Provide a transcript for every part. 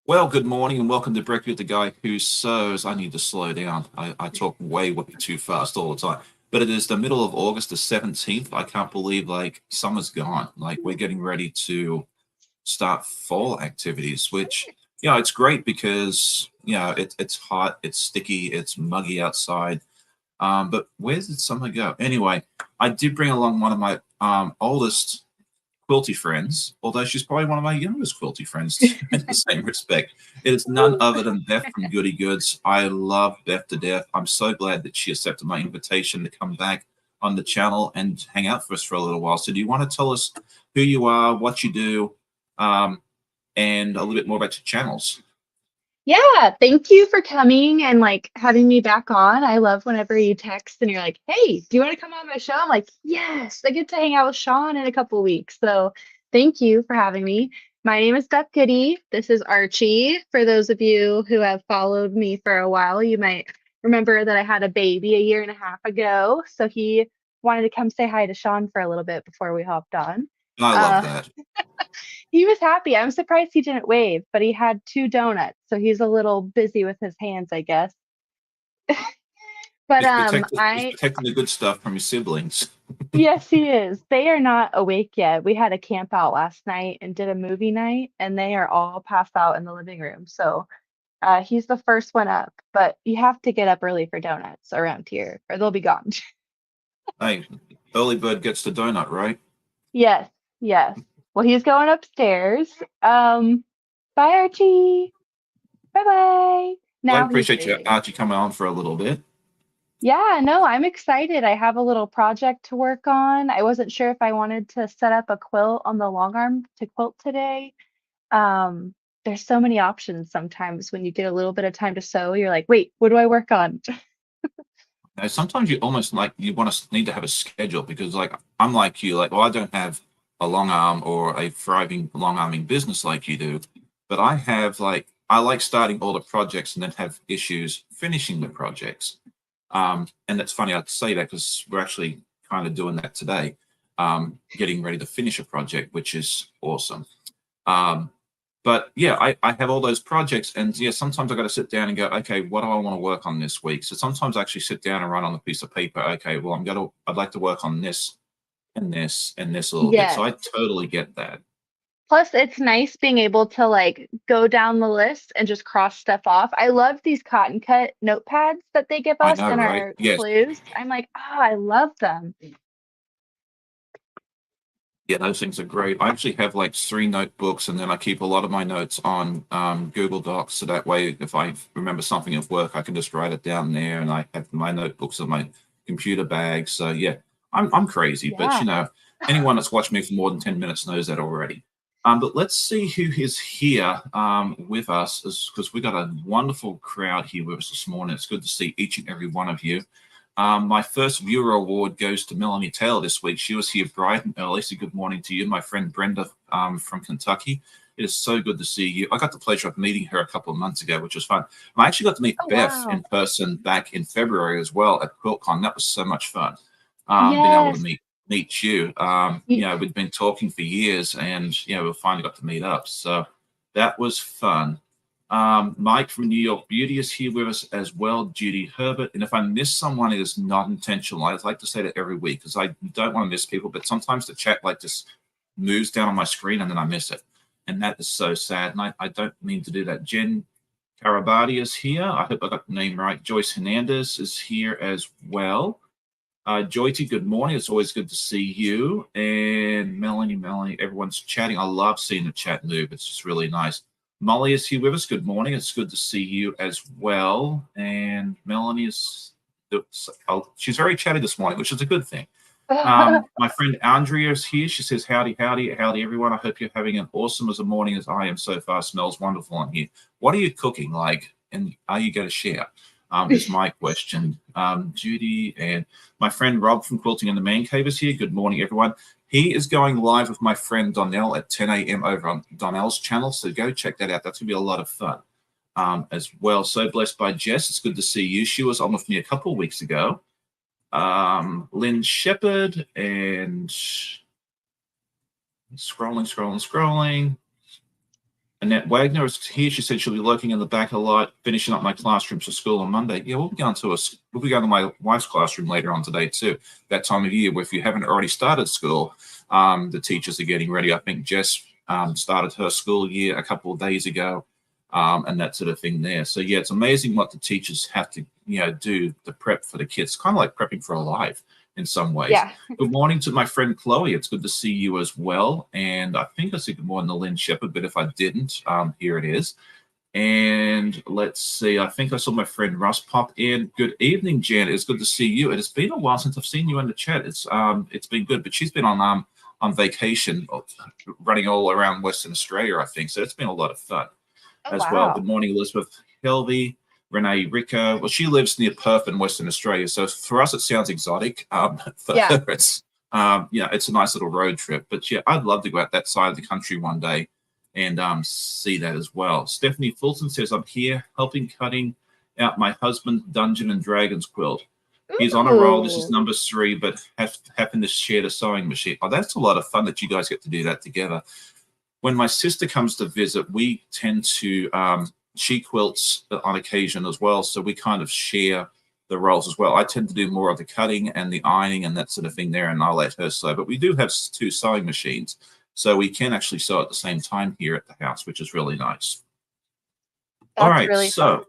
Well, good morning and welcome to Brekkie with the guy who sews. I need to slow down. I talk way too fast all the time. But it is the middle of August, the 17th. I can't believe summer's gone. Like we're getting ready to start fall activities, which, it's great because, it's hot, it's sticky, it's muggy outside. But where did summer go? Anyway, I did bring along one of my oldest quilty friends, although she's probably one of my youngest quilty friends too, in the same respect. It is none other than Beth from Goody Goods. I love Beth to death. I'm so glad that she accepted my invitation to come back on the channel and hang out for us for a little while. So do you want to tell us who you are, what you do, and a little bit more about your channels? Yeah, thank you for coming and having me back on. I love whenever you text and you're like, "Hey, do you want to come on my show?" I'm like, "Yes, I get to hang out with Sean in a couple weeks." So, thank you for having me. My name is Beth Goody. This is Archie. For those of you who have followed me for a while, you might remember that I had a baby a year and a half ago. So he wanted to come say hi to Sean for a little bit before we hopped on. I love Uh, that. he was happy. I'm surprised he didn't wave, but he had two donuts, so he's a little busy with his hands, I guess. But He's I protecting the good stuff from your siblings. yes, he is. They are not awake yet. We had a camp out last night and did a movie night, and they are all passed out in the living room. So he's the first one up, but you have to get up early for donuts around here, or they'll be gone. Hey, early bird gets the donut, right? Yes, yes. Well, he's going upstairs. Bye, Archie. Bye bye. Well, I Now he's appreciate you, leaving. Archie, coming on for a little bit. Yeah, no, I'm excited. I have a little project to work on. I wasn't sure if I wanted to set up a quilt on the long arm to quilt today. Um, there's so many options sometimes when you get a little bit of time to sew, you're like, wait, what do I work on? Now, sometimes you almost like you want to need to have a schedule because, like, I'm like you, like, well, I don't have a long arm or a thriving long arming business like you do, but I have I like starting all the projects and then have issues finishing the projects. And that's funny I'd say that because we're actually kind of doing that today, getting ready to finish a project, which is awesome. Um, but yeah, I have all those projects, and yeah, sometimes I got to sit down and go, okay, what do I want to work on this week? So sometimes I actually sit down and write on a piece of paper, okay, well, I'd like to work on this and this and this a little bit. So Yes. I totally get that. Plus, it's nice being able to go down the list and just cross stuff off. I love these cotton cut notepads that they give I us know, in right? our Yes. clues. I'm like, oh, I love them. Yeah, those things are great. I actually have like three notebooks, and then I keep a lot of my notes on Google Docs. So that way, if I remember something at work, I can just write it down there. And I have my notebooks in my computer bag. So yeah, I'm crazy, but Yeah. anyone that's watched me for more than 10 minutes knows that already. But let's see who is here with us, because we got a wonderful crowd here with us this morning. It's good to see each and every one of you. My first viewer award goes to Melanie Taylor this week. She was here bright and early. So good morning to you, my friend Brenda from Kentucky. It is so good to see you. I got the pleasure of meeting her a couple of months ago, which was fun. And I actually got to meet Oh, Beth wow. in person back in February as well at QuiltCon. That was so much fun. Being able to Yes. meet you. Y- We'd been talking for years, and we finally got to meet up. So that was fun. Mike from New York Beauty is here with us as well, Judy Herbert. And if I miss someone, it is not intentional. I like to say that every week because I don't want to miss people, but sometimes the chat just moves down on my screen and then I miss it. And that is so sad. And I don't mean to do that. Jen Carabati is here. I hope I got the name right. Joyce Hernandez is here as well. Joyty, good morning. It's always good to see you. And Melanie, everyone's chatting. I love seeing the chat move. It's just really nice. Molly is here with us. Good morning. It's good to see you as well. And Melanie is, she's very chatty this morning, which is a good thing. My friend Andrea is here. She says, howdy, howdy, howdy, everyone. I hope you're having an awesome as a morning as I am so far. Smells wonderful on here. What are you cooking like? And are you going to share? Is my question. Judy and my friend Rob from Quilting in the Man Cave is here. Good morning, everyone. He is going live with my friend Donnell at 10 a.m. over on Donnell's channel. So go check that out. That's going to be a lot of fun as well. So blessed by Jess. It's good to see you. She was on with me a couple of weeks ago. Lynn Shepherd and scrolling. Annette Wagner is here. She said she'll be lurking in the back a lot, finishing up my classrooms for school on Monday. Yeah, we'll be going to my wife's classroom later on today too. That time of year, where if you haven't already started school, the teachers are getting ready. I think Jess started her school year a couple of days ago, and that sort of thing there. So yeah, it's amazing what the teachers have to do to prep for the kids. Kind of like prepping for a life in some ways. Yeah. Good morning to my friend Chloe. It's good to see you as well. And I think I said good morning to Lynn Shepherd, but if I didn't, here it is. And let's see, I think I saw my friend Russ pop in. Good evening, Jan. It's good to see you. It has been a while since I've seen you in the chat. It's been good, but she's been on vacation, running all around Western Australia, I think. So it's been a lot of fun Oh, as well. wow. Good morning, Elizabeth Helvey. Renee Ricker. Well, she lives near Perth in Western Australia, so for us it sounds exotic. For her, it's it's a nice little road trip. But yeah, I'd love to go out that side of the country one day and see that as well. Stephanie Fulton says, I'm here helping cutting out my husband's Dungeon and Dragons quilt. He's on a roll. This is Ooh. number 3, but happened to share the sewing machine. Oh, that's a lot of fun that you guys get to do that together. When my sister comes to visit, we tend to she quilts on occasion as well, so we kind of share the roles as well. I tend to do more of the cutting and the ironing and that sort of thing there, and I'll let her sew. But we do have 2 sewing machines, so we can actually sew at the same time here at the house, which is really nice. All That's right, really fun.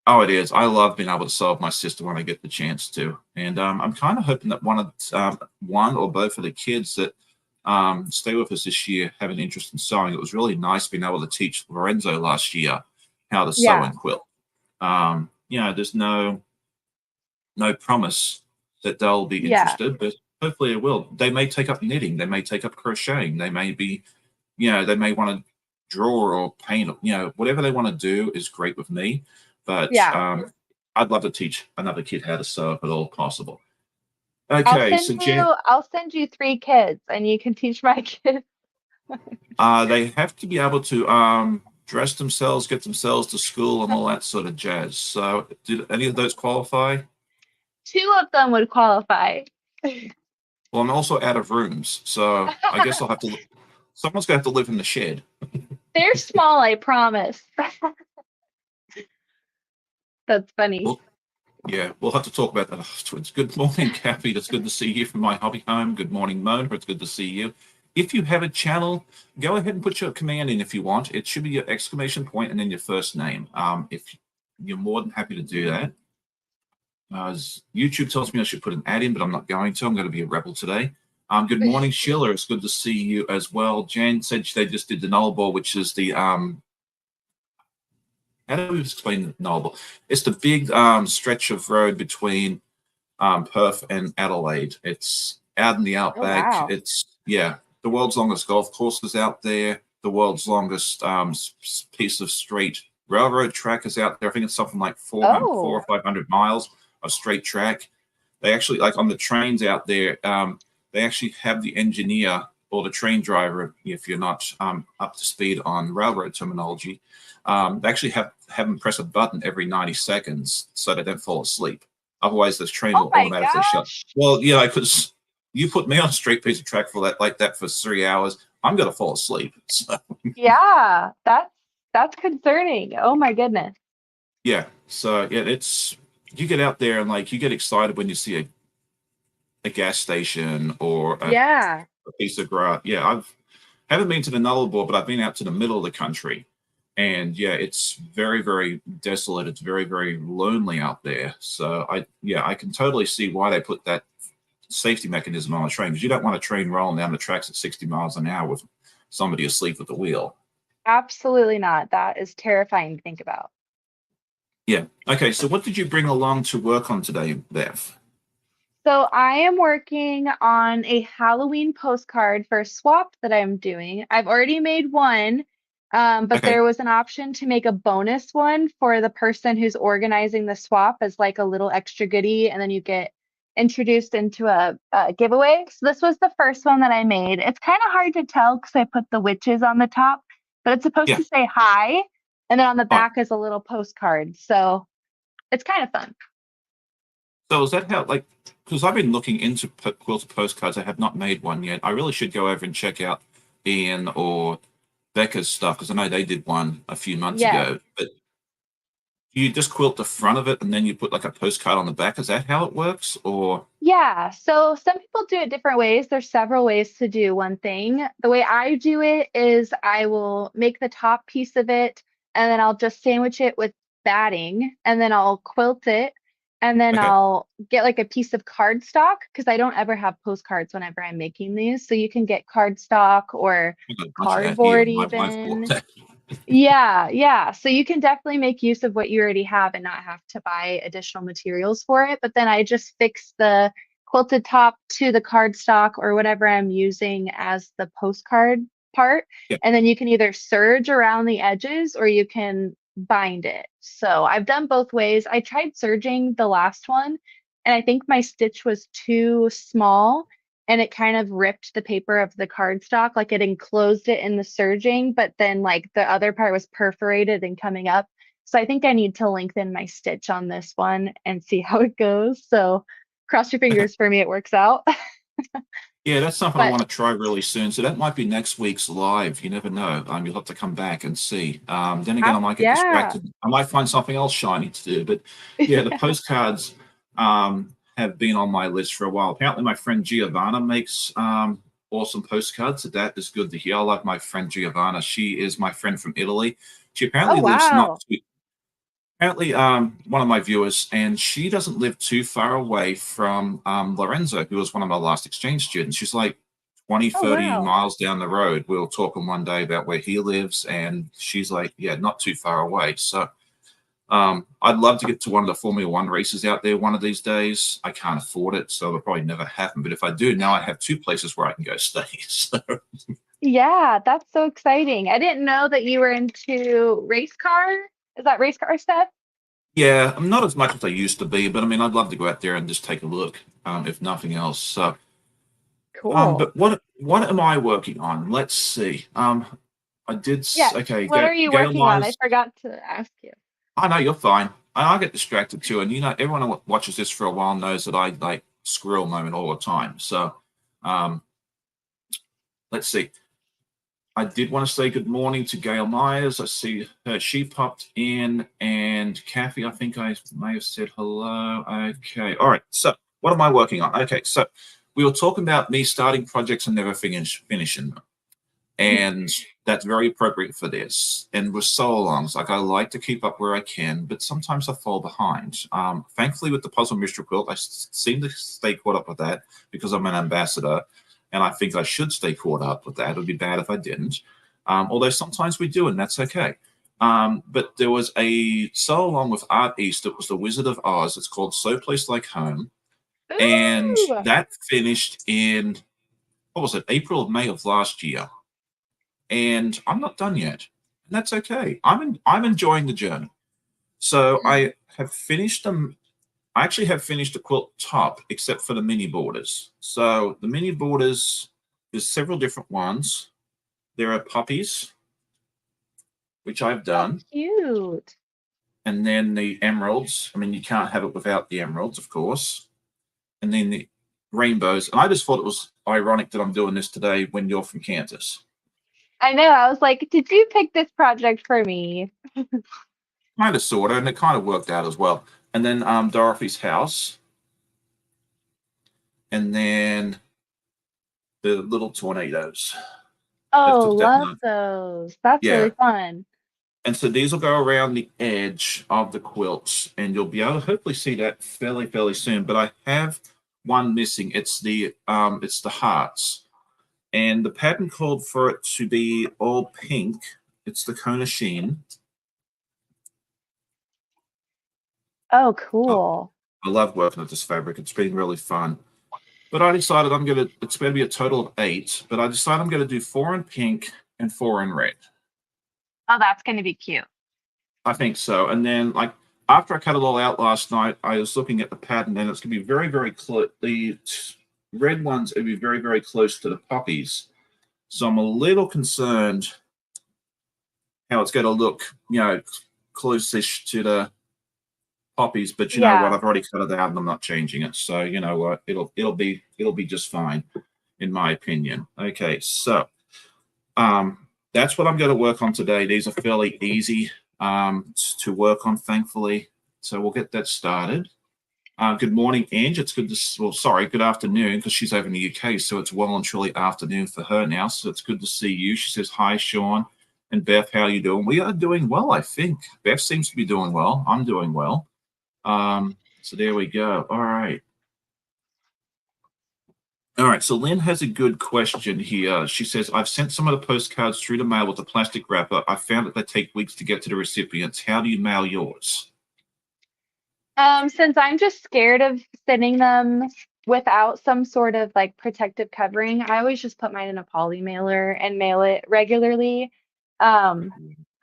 oh, it is. I love being able to sew with my sister when I get the chance to, and I'm kind of hoping that one or both of the kids that stay with us this year have an interest in sewing. It was really nice being able to teach Lorenzo last year how to sew Yeah. and quilt. There's no promise that they'll be Yeah. interested, but hopefully it will. They may take up knitting, they may take up crocheting, they may be, they may want to draw or paint, whatever they want to do is great with me. But Yeah. I'd love to teach another kid how to sew if at all possible. Okay, so Jen, I'll send you 3 kids and you can teach my kids. they have to be able to dress themselves, get themselves to school, and all that sort of jazz. So, did any of those qualify? 2 of them would qualify. Well, I'm also out of rooms, so I guess I'll have to. Someone's gonna have to live in the shed. They're small, I promise. That's funny. Well, yeah, we'll have to talk about that afterwards. Good morning, Kathy. It's good to see you from my hobby home. Good morning, Mona. It's good to see you. If you have a channel, go ahead and put your command in if you want. It should be your exclamation point and then your first name. If you're more than happy to do that. YouTube tells me I should put an ad in, but I'm not going to. I'm going to be a rebel today. Good morning, Sheila. It's good to see you as well. Jan said they just did the nullarbor, which is the how do we explain the nullarbor? It's the big stretch of road between Perth and Adelaide. It's out in the Oh, outback. wow. It's the world's longest golf course is out there. The world's longest piece of straight railroad track is out there. I think it's something like 400 or 500 miles of straight track. They actually, like on the trains out there, they actually have the engineer or the train driver, if you're not up to speed on railroad terminology, they actually have them press a button every 90 seconds so they don't fall asleep. Otherwise, this train Oh will my automatically shut. gosh. Well, because you put me on a straight piece of track for that, like that, for 3 hours, I'm gonna fall asleep. So. Yeah, that's concerning. Oh my goodness. Yeah. So yeah, you get out there and like you get excited when you see a gas station or Yeah. a piece of grass. Yeah, haven't been to the Nullarbor, but I've been out to the middle of the country, and yeah, it's very, very desolate. It's very, very lonely out there. So I can totally see why they put that safety mechanism on a train, because you don't want a train rolling down the tracks at 60 miles an hour with somebody asleep at the wheel. Absolutely not. That is terrifying to think about. Yeah. Okay. So what did you bring along to work on today, Beth? So I am working on a Halloween postcard for a swap that I'm doing. I've already made one, but Okay. there was an option to make a bonus one for the person who's organizing the swap as like a little extra goodie, and then you get introduced into a giveaway. So this was the first one that I made. It's kind of hard to tell because I put the witches on the top, but it's supposed Yeah. to say hi, and then on the All right. back is a little postcard. So it's kind of fun. So is that how, like, because I've been looking into quilted postcards, I have not made one yet. I really should go over and check out Ian or Becca's stuff, because I know they did one a few months Yes. ago. But you just quilt the front of it and then you put like a postcard on the back. Is that how it works? Or Yeah, so some people do it different ways. There's several ways to do one thing. The way I do it is I will make the top piece of it and then I'll just sandwich it with batting and then I'll quilt it and then okay, I'll get like a piece of cardstock because I don't ever have postcards whenever I'm making these. So you can get cardstock or I've got a bunch of that here. cardboard My wife bought even. that. Yeah, yeah. So you can definitely make use of what you already have and not have to buy additional materials for it. But then I just fix the quilted top to the cardstock or whatever I'm using as the postcard part. Yeah. And then you can either serge around the edges or you can bind it. So I've done both ways. I tried serging the last one, and I think my stitch was too small and it kind of ripped the paper of the cardstock, like it enclosed it in the serging, but then like the other part was perforated and coming up. So I think I need to lengthen my stitch on this one and see how it goes. So cross your Okay. fingers for me, it works out. Yeah, that's something I But want to try really soon. So that might be next week's live. You never know. You'll have to come back and see. Then again, I might get yeah. distracted. I might find something else shiny to do. But yeah, the postcards have been on my list for a while. Apparently, my friend Giovanna makes awesome postcards. So that is good to hear. I love my friend Giovanna. She is my friend from Italy. She Oh, apparently lives not wow. too apparently one of my viewers, and she doesn't live too far away from Lorenzo, who was one of my last exchange students. She's like 20, Oh, 30 wow. miles down the road. We were talking one day about where he lives, and she's like, yeah, not too far away. So I'd love to get to one of the Formula One races out there one of these days. I can't afford it, so it'll probably never happen. But if I do, now I have two places where I can go stay. So Yeah, that's so exciting. I didn't know that you were into race car. Is that race car stuff? yeah, I'm not as much as I used to be, but I mean, I'd love to go out there and just take a look, if nothing else. So Cool. but what am I working on? Let's see. I did Yes. okay. What are you Gail working on? I Myers. forgot to ask you. I know you're fine. I get distracted too, and you know everyone who watches this for a while knows that I like squirrel moment all the time. So, um, let's see. I did want to say good morning to Gail Myers. I see her. She popped in, and Kathy. I think I may have said hello. Okay. All right. So, what am I working on? Okay. So, we were talking about me starting projects and never finishing them. And that's very appropriate for this. And with solo longs, like I like to keep up where I can, but sometimes I fall behind. Thankfully, with the Puzzle Mystery Quilt, I seem to stay caught up with that because I'm an ambassador, and I think I should stay caught up with that. It would be bad if I didn't. Although sometimes we do, and that's okay. But there was a solo long with Art East. It was The Wizard of Oz. It's called So Place Like Home, and Ooh. that finished in what was it, April of May of last year, and I'm not done yet. And that's okay. I'm enjoying the journey. So I have finished them. I actually have finished the quilt top, except for the mini borders. So the mini borders, there's several different ones. There are puppies, which I've Oh, done, cute. and then the emeralds. I mean, you can't have it without the emeralds, of course. And then the rainbows. And I just thought it was ironic that I'm doing this today when you're from Kansas. I know. I was like, did you pick this project for me? Kind of, sort of, and it kind of worked out as well. And then Dorothy's house, and then the little tornadoes. That Oh, took that love month. those. That's really Yeah. fun. And so these will go around the edge of the quilts, and you'll be able to hopefully see that fairly soon. But I have one missing. It's the hearts, and the pattern called for it to be all pink. It's the Kona Sheen. Oh, Oh, cool. I love working with this fabric. It's been really fun. But I decided it's going to be a total of 8, but I decided I'm going to do 4 in pink and 4 in red. Oh, that's going to be cute. I think so. And then, like, after I cut it all out last night, I was looking at the pattern, and it's going to be very close. The red ones are going to be very close to the poppies. So I'm a little concerned how it's going to look, close-ish to the poppies. But you know what? Yeah. I've already cut it out, and I'm not changing it. So you know what? It'll be just fine, in my opinion. Okay, so that's what I'm going to work on today. These are fairly easy to work on, thankfully. So we'll get that started. Good morning, Ange. It's good to, well, sorry, good afternoon, because she's over in the UK, so it's well and truly afternoon for her now. So it's good to see you. She says, hi, Sean. And Beth, how are you doing? We are doing well, I think. Beth seems to be doing well. I'm doing well. So there we go. All right. All right, so Lynn has a good question here. She says, I've sent some of the postcards through the mail with a plastic wrapper. I found that they take weeks to get to the recipients. How do you mail yours? Since I'm just scared of sending them without some sort of like protective covering, I always just put mine in a poly mailer and mail it regularly. Um,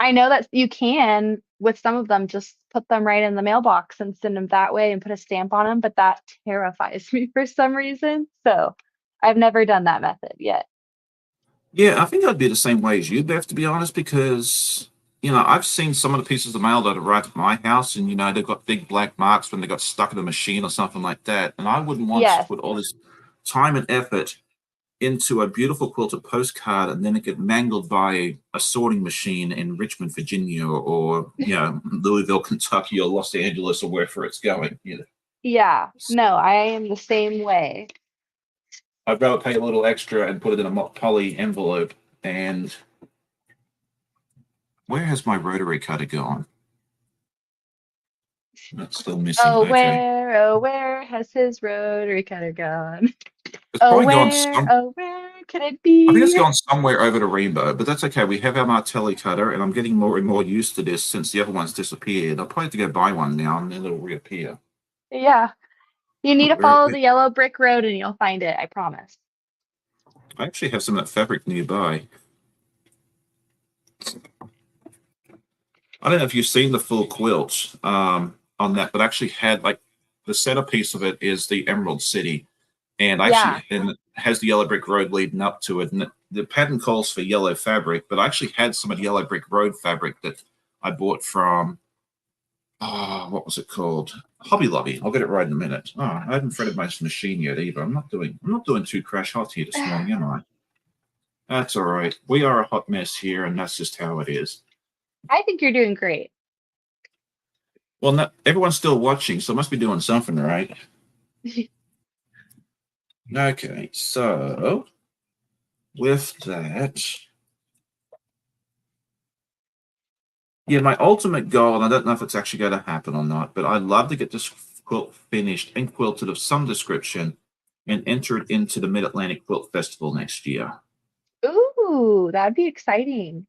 I know that you can with some of them just put them right in the mailbox and send them that way and put a stamp on them, but that terrifies me for some reason. So I've never done that method yet. Yeah, I think I'd be the same way as you, Beth, to be honest, because, I've seen some of the pieces of mail that arrived at my house and, they've got big black marks when they got stuck in a machine or something like that. And I wouldn't want to Yes. put all this time and effort into a beautiful quilted postcard and then it get mangled by a sorting machine in Richmond, Virginia, or Louisville, Kentucky, or Los Angeles, or wherever it's going. Yeah. No, I am the same way. I'd rather pay a little extra and put it in a poly envelope. And where has my rotary cutter gone? That's still missing. Okay. Oh, where has his rotary cutter gone? It's probably gone Oh, where could it I think it's be? gone somewhere over the rainbow, but that's okay. We have our Martelli cutter, and I'm getting more and more used to this since the other one's disappeared. I'll probably have to go buy one now, and then it'll reappear. Yeah. You need to Where follow the yellow brick road and you'll find it, I promise. I actually have some of that fabric nearby. I don't know if you've seen the full quilt on that, but I actually had like the centerpiece of it is the Emerald City, and it has the yellow brick road leading up to it. And the pattern calls for yellow fabric, but I actually had some of the yellow brick road fabric that I bought from what was it called? Hobby Lobby. I'll get it right in a minute. Oh, I haven't threaded my machine yet either. I'm not doing too crash hot here this morning, am I? That's all right. We are a hot mess here, and that's just how it is. I think you're doing great. Well, not, everyone's still watching, so it must be doing something right. Okay, so with that, yeah, my ultimate goal, and I don't know if it's actually going to happen or not, but I'd love to get this quilt finished and quilted of some description and enter it into the Mid-Atlantic Quilt Festival next year. Ooh, that'd be exciting.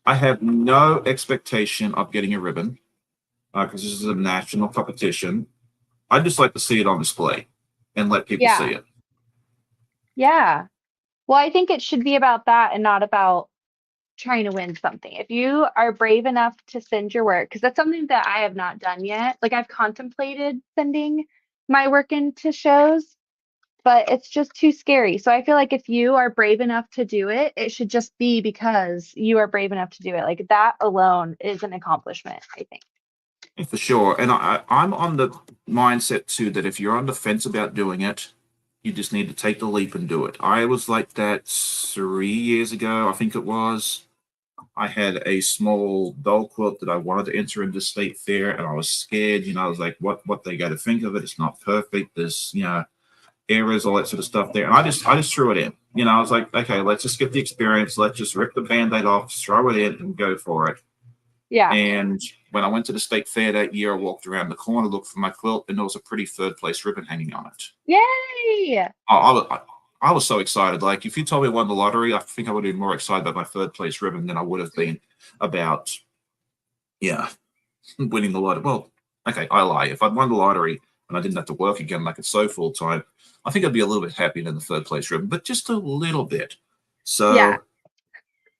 I have no expectation of getting a ribbon because this is a national competition. I'd just like to see it on display and let people see it. Yeah. Well, I think it should be about that and not about trying to win something. If you are brave enough to send your work, because that's something that I have not done yet. Like I've contemplated sending my work into shows, but it's just too scary. So I feel like if you are brave enough to do it, it should just be because you are brave enough to do it. Like that alone is an accomplishment, I think. Yeah, for sure. And I'm on the mindset too that if you're on the fence about doing it, you just need to take the leap and do it. I was like that 3 years ago, I think it was. I had a small doll quilt that I wanted to enter into state fair, and I was scared. I was like, what they got to think of it? It's not perfect. There's errors, all that sort of stuff there. And I just threw it in. I was like, okay, let's just get the experience. Let's just rip the band-aid off, throw it in, and go for it. Yeah. And when I went to the state fair that year, I walked around the corner, looked for my quilt, and there was a pretty third place ribbon hanging on it. Yay! I was so excited. Like, if you told me I won the lottery, I think I would have been more excited about my third place ribbon than I would have been about, winning the lottery. Well, okay, I lie. If I'd won the lottery and I didn't have to work again like it's so full time, I think I'd be a little bit happier than the third place ribbon, but just a little bit. So,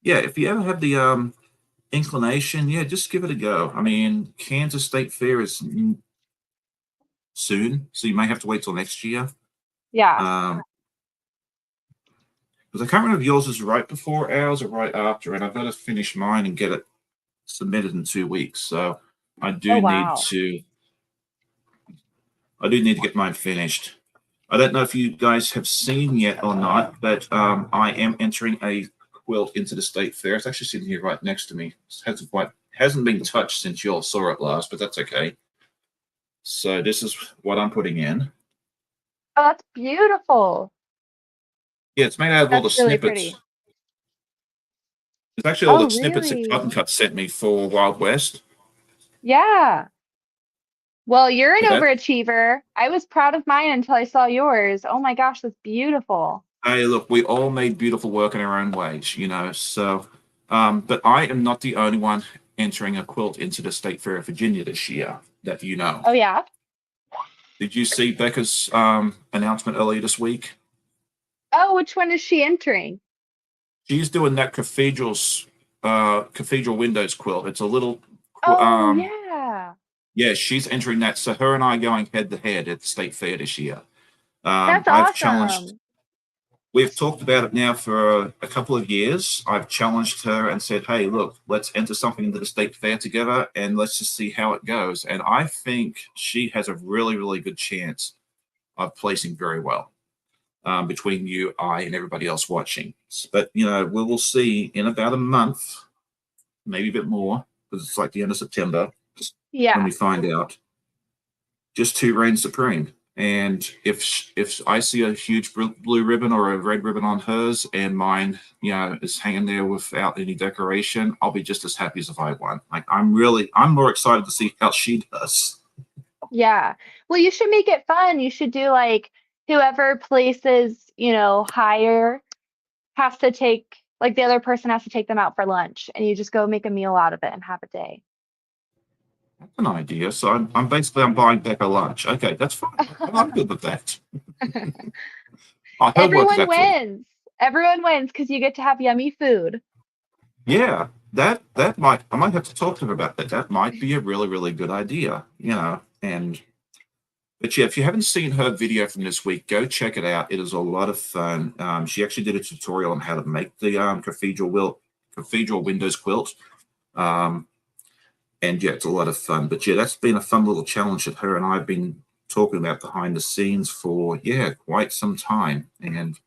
yeah, if you ever have the inclination, just give it a go. I mean, Kansas State Fair is soon, so you may have to wait till next year. Yeah. Because I can't remember if yours is right before ours or right after, and I've got to finish mine and get it submitted in 2 weeks. So I do need to get mine finished. I don't know if you guys have seen yet or not, but I am entering a quilt into the state fair. It's actually sitting here right next to me. It hasn't been touched since you all saw it last, but that's okay. So this is what I'm putting in. Oh, that's beautiful. Yeah, it's made out of all the That's really snippets. pretty. It's actually all Oh, the snippets that Cotton really? Cut sent me for Wild West. Yeah. Well, you're an But that, overachiever. I was proud of mine until I saw yours. Oh my gosh, that's beautiful. hey, look, we all made beautiful work in our own ways, you know. So, but I am not the only one entering a quilt into the State Fair of Virginia this year that you know. Oh yeah. Did you see Becca's announcement earlier this week? Oh, which one is she entering? She's doing that cathedral windows quilt. It's a little, Oh yeah. yeah, she's entering that. So her and I going head to head at the State Fair this year. That's I've challenged. awesome. We've talked about it now for a couple of years. I've challenged her and said, hey, look, let's enter something into the state fair together and let's just see how it goes. And I think she has a really, really good chance of placing very well between you, I, and everybody else watching. But, you know, we will see in about a month, maybe a bit more, because it's like the end of September when Yeah. we find out just who reigns supreme. And if I see a huge blue ribbon or a red ribbon on hers, and mine, you know, is hanging there without any decoration, I'll be just as happy as if I won. Like I'm more excited to see how she does. Yeah. Well, you should make it fun. You should do like whoever places, higher has to take, like the other person has to take them out for lunch and you just go make a meal out of it and have a day. That's an idea. So I'm buying Becca lunch. Okay, that's fine. I'm good with that. Her work is Everyone absolutely wins. Everyone wins because you get to have yummy food. yeah. That I might have to talk to her about that. That might be a really really good idea. You know, and but yeah, if you haven't seen her video from this week, go check it out. It is a lot of fun. She actually did a tutorial on how to make the cathedral windows quilt. Um, and yeah, it's a lot of fun. But yeah, that's been a fun little challenge that her and I have been talking about behind the scenes for quite some time. And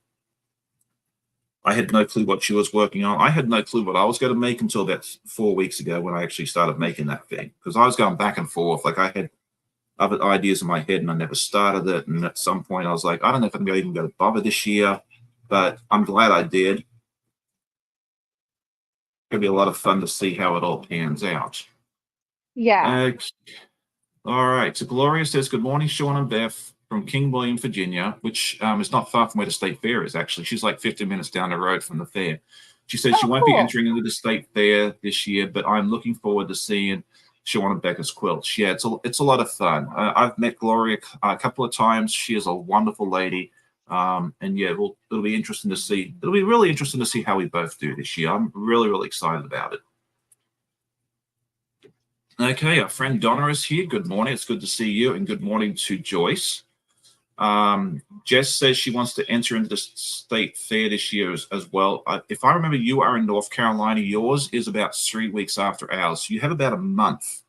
I had no clue what she was working on. I had no clue what I was going to make until about 4 weeks ago when I actually started making that thing because I was going back and forth. Like I had other ideas in my head and I never started it. And at some point I was like, I don't know if I'm even going to bother this year, but I'm glad I did. It'll be a lot of fun to see how it all pans out. Yeah. Okay. All right. So Gloria says, good morning, Sean and Beth from King William, Virginia, which is not far from where the state fair is, actually. She's like 15 minutes down the road from the fair. She says she Oh, won't be cool. entering into the state fair this year, but I'm looking forward to seeing Sean and Becca's quilts. Yeah, it's a lot of fun. I've met Gloria a couple of times. She is a wonderful lady. And yeah, it'll be interesting to see. It'll be really interesting to see how we both do this year. I'm really, really excited about it. Okay, our friend Donna is here. Good morning. It's good to see you, and good morning to Joyce. Jess says she wants to enter into the state fair this year as well. If I remember, you are in North Carolina. Yours is about 3 weeks after ours. So you have about a month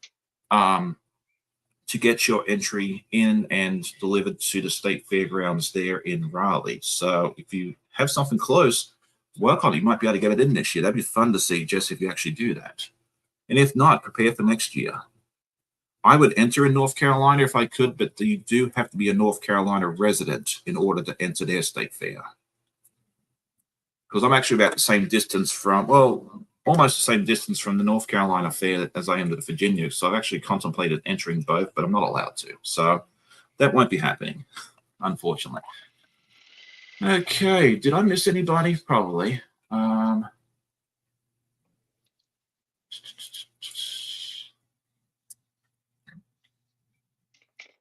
to get your entry in and delivered to the state fairgrounds there in Raleigh. So if you have something close, work on it. You might be able to get it in this year. That'd be fun to see, Jess, if you actually do that. And if not, prepare for next year. I would enter in North Carolina if I could, but you do have to be a North Carolina resident in order to enter their state fair. Because I'm actually about the same distance almost the same distance from the North Carolina fair as I am to the Virginia. So I've actually contemplated entering both, but I'm not allowed to. So that won't be happening, unfortunately. Okay, did I miss anybody? Probably.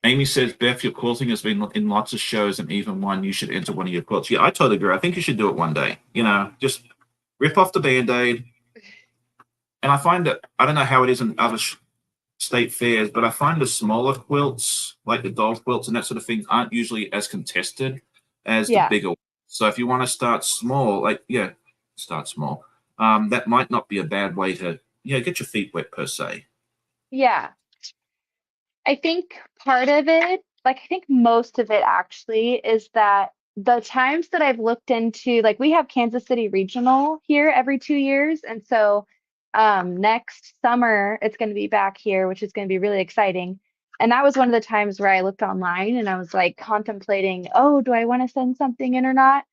Amy says, Beth, your quilting has been in lots of shows and even one. You should enter one of your quilts. Yeah, I totally agree. I think you should do it one day. You know, just rip off the Band-Aid. And I find that, I don't know how it is in other state fairs, but I find the smaller quilts, like the doll quilts and that sort of thing, aren't usually as contested as the Yeah. bigger ones. So if you want to start small, start small. That might not be a bad way to, get your feet wet per se. Yeah. I think part of it, like I think most of it actually, is that the times that I've looked into, like we have Kansas City Regional here every 2 years. And so next summer it's going to be back here, which is going to be really exciting. And that was one of the times where I looked online and I was like contemplating, oh, do I want to send something in or not?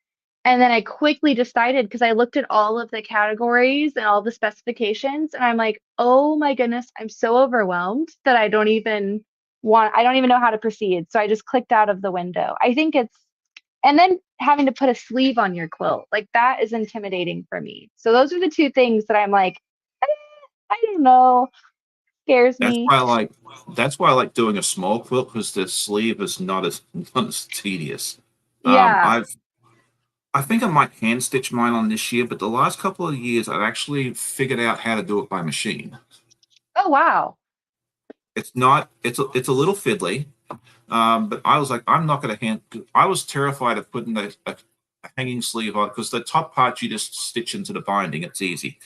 And then I quickly decided because I looked at all of the categories and all the specifications, and I'm like, oh my goodness, I'm so overwhelmed that I don't even know how to proceed. So I just clicked out of the window. I think and then having to put a sleeve on your quilt, like that is intimidating for me. So those are the two things that I'm like, eh, I don't know, scares That's me. why I like that's why I like doing a small quilt because the sleeve is not as not as tedious. Yeah. I think I might hand stitch mine on this year, but the last couple of years I've actually figured out how to do it by machine. Oh, wow. It's a little fiddly, but I was like, I'm not going to hand. I was terrified of putting a hanging sleeve on because the top part you just stitch into the binding. It's easy.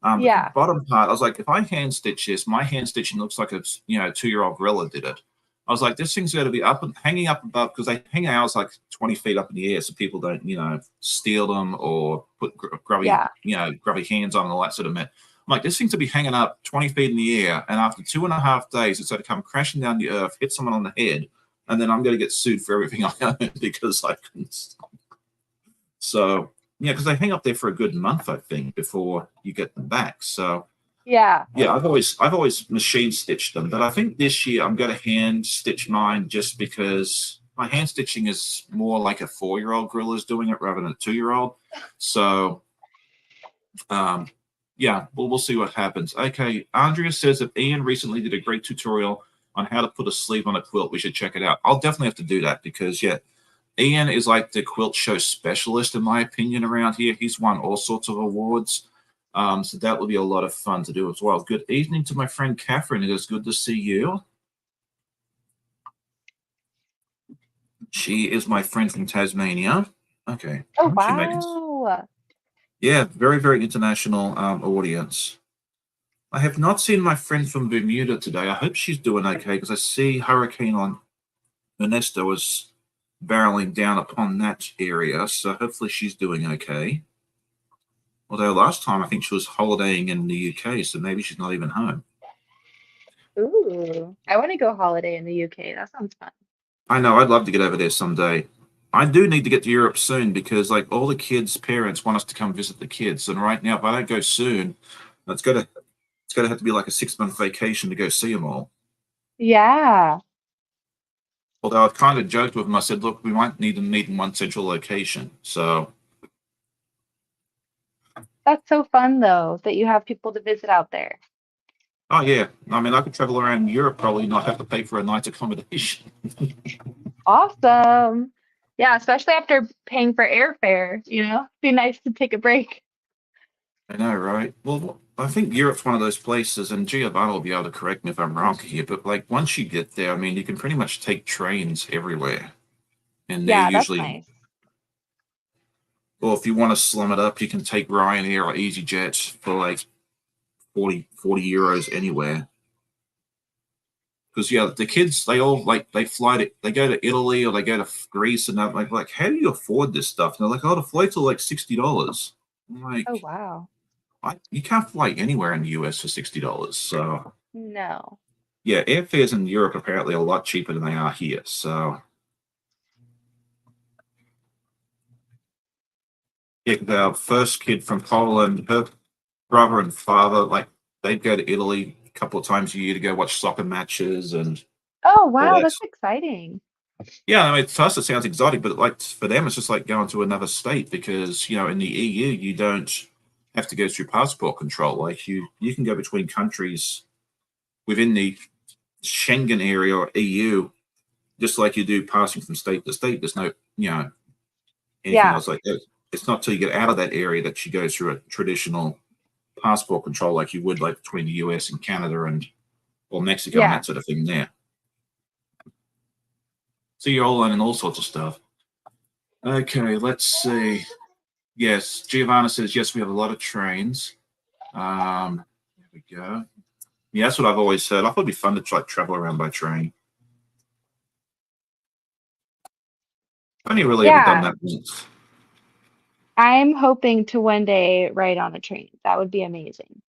But the Yeah. bottom part, I was like, if I hand stitch this, my hand stitching looks like a 2-year-old gorilla did it. I was like, this thing's going to be up and hanging up above because they hang out like 20 feet up in the air, so people don't steal them or put grubby Yeah. grubby hands on and all that sort of mess. I'm like, this thing to be hanging up 20 feet in the air, and after 2.5 days, it's going to come crashing down the earth, hit someone on the head, and then I'm going to get sued for everything I own because I couldn't. So yeah, because they hang up there for a good month, I think, before you get them back. So Yeah. yeah, I've always machine stitched them, but I think this year I'm going to hand stitch mine just because my hand stitching is more like a 4-year-old gorilla is doing it rather than a 2-year-old. So um, yeah, we'll see what happens. Okay, Andrea says that Ian recently did a great tutorial on how to put a sleeve on a quilt. We should check it out. I'll definitely have to do that because yeah, Ian is like the quilt show specialist, in my opinion, around here. He's won all sorts of awards. So that will be a lot of fun to do as well. Good evening to my friend Catherine. It is good to see you. She is my friend from Tasmania. Okay. Oh, How is she making? wow. Yeah, very, very international audience. I have not seen my friend from Bermuda today. I hope she's doing okay because I see Hurricane on Ernesto was barreling down upon that area. So hopefully she's doing okay. Although last time I think she was holidaying in the UK, so maybe she's not even home. Ooh, I want to go holiday in the UK. That sounds fun. I know, I'd love to get over there someday. I do need to get to Europe soon because like all the kids' parents want us to come visit the kids. And right now, if I don't go soon, it's gonna have to be like a 6-month vacation to go see them all. Yeah, Although I've kind of joked with them, I said, look, we might need to meet in one central location. So that's so fun though that you have people to visit out there. oh yeah. I mean I could travel around Europe probably not have to pay for a night's accommodation. Awesome. Yeah, especially after paying for airfare, be nice to take a break. I know, right? Well, I think Europe's one of those places, and Giovanni will be able to correct me if I'm wrong here, but like once you get there, I mean, you can pretty much take trains everywhere, and they're Yeah, that's usually, nice. or if you want to slum it up, you can take Ryanair or EasyJet for like 40 euros anywhere. Because yeah, the kids they all like they go to Italy or they go to Greece and that like how do you afford this stuff? And they're like, oh, the flights are like $60. I'm Oh, like, wow. you can't fly anywhere in the US for $60. So No. yeah, airfares in Europe apparently are a lot cheaper than they are here. So yeah, our first kid from Poland, her brother and father, like they'd go to Italy a couple of times a year to go watch soccer matches and Oh, all wow, that. that's exciting. Yeah, I mean, to us it sounds exotic, but like for them, it's just like going to another state because in the EU you don't have to go through passport control. Like you can go between countries within the Schengen area or EU, just like you do passing from state to state. There's no anything Yeah, else like that. It's not till you get out of that area that you go through a traditional passport control like you would like between the US and Canada and or Mexico and yeah. that sort of thing there. So you're all learning all sorts of stuff. Okay, let's see. Yes, Giovanna says yes. We have a lot of trains. There we go. Yeah, that's what I've always said. I thought it'd be fun to try travel around by train. Only really ever done Yeah, that once. I'm hoping to one day ride on a train. That would be amazing.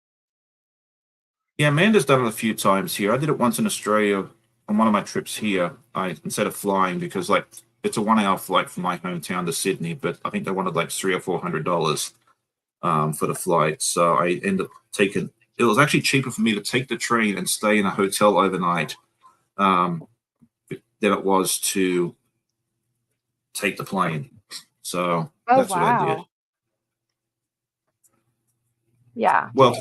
Yeah, Amanda's done it a few times here. I did it once in Australia on one of my trips here. I instead of flying because like it's a 1 hour flight from my hometown to Sydney, but I think they wanted like $300 or $400 for the flight. So I ended up taking. It was actually cheaper for me to take the train and stay in a hotel overnight um, than it was to take the plane. So Oh, that's what I did. wow. Yeah. Well,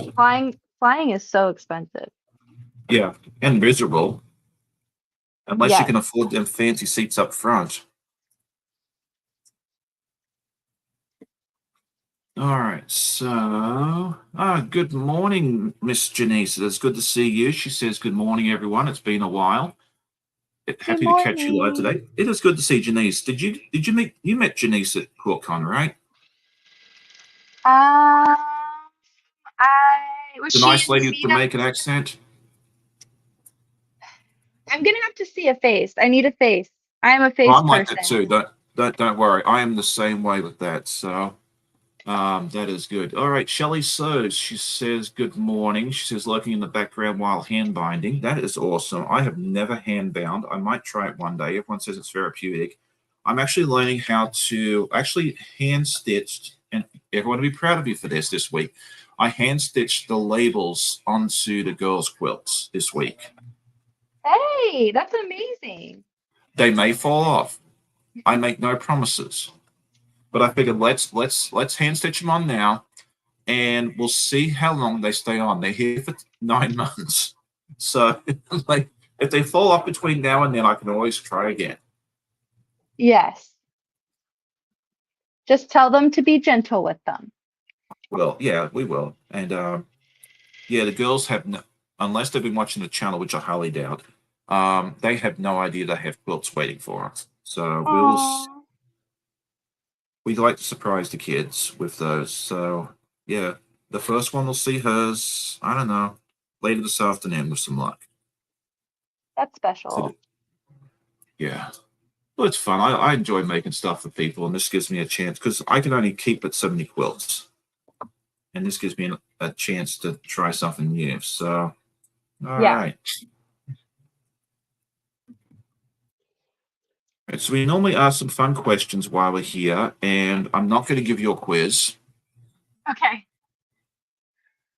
Flying is so expensive. yeah, and miserable unless you Yes. can afford them fancy seats up front. All right, so good morning, Miss Janice. It's good to see you. She says, "Good morning, everyone. It's been a while. Good Happy to catch you live morning. today." It is good to see Janice. Did you met Janice at QuiltCon, right? Um, was The she nice in lady with CNET? Jamaican accent. I'm gonna have to see a face. I need a face. I am a Oh, face I'm like that person. too. Don't worry. I am the same way with that. So that is good. All right, Shelley Sows. She says, "Good morning." She says, "Lurking in the background while hand binding." That is awesome. I have never hand bound. I might try it one day. Everyone says it's therapeutic. I'm actually learning how to actually hand stitched, and everyone will be proud of you for this week. I hand stitched the labels onto the girls' quilts this week. Hey, that's amazing. They may fall off. I make no promises, but I figured let's hand stitch them on now, and we'll see how long they stay on. They're here for 9 months, so like if they fall off between now and then, I can always try again. Yes. Just tell them to be gentle with them. Well, yeah, we will, and yeah, the girls have no, unless they've been watching the channel, which I highly doubt. They have no idea they have quilts waiting for us. So Aww. we like to surprise the kids with those. So yeah, the first one will see hers. I don't know, later this afternoon with some luck. That's So special. yeah. Well, it's fun. I enjoy making stuff for people, and this gives me a chance because I can only keep but so many quilts, and this gives me a chance to try something new. So, all Yeah. right. So we normally ask some fun questions while we're here, and I'm not going to give you a quiz. Okay.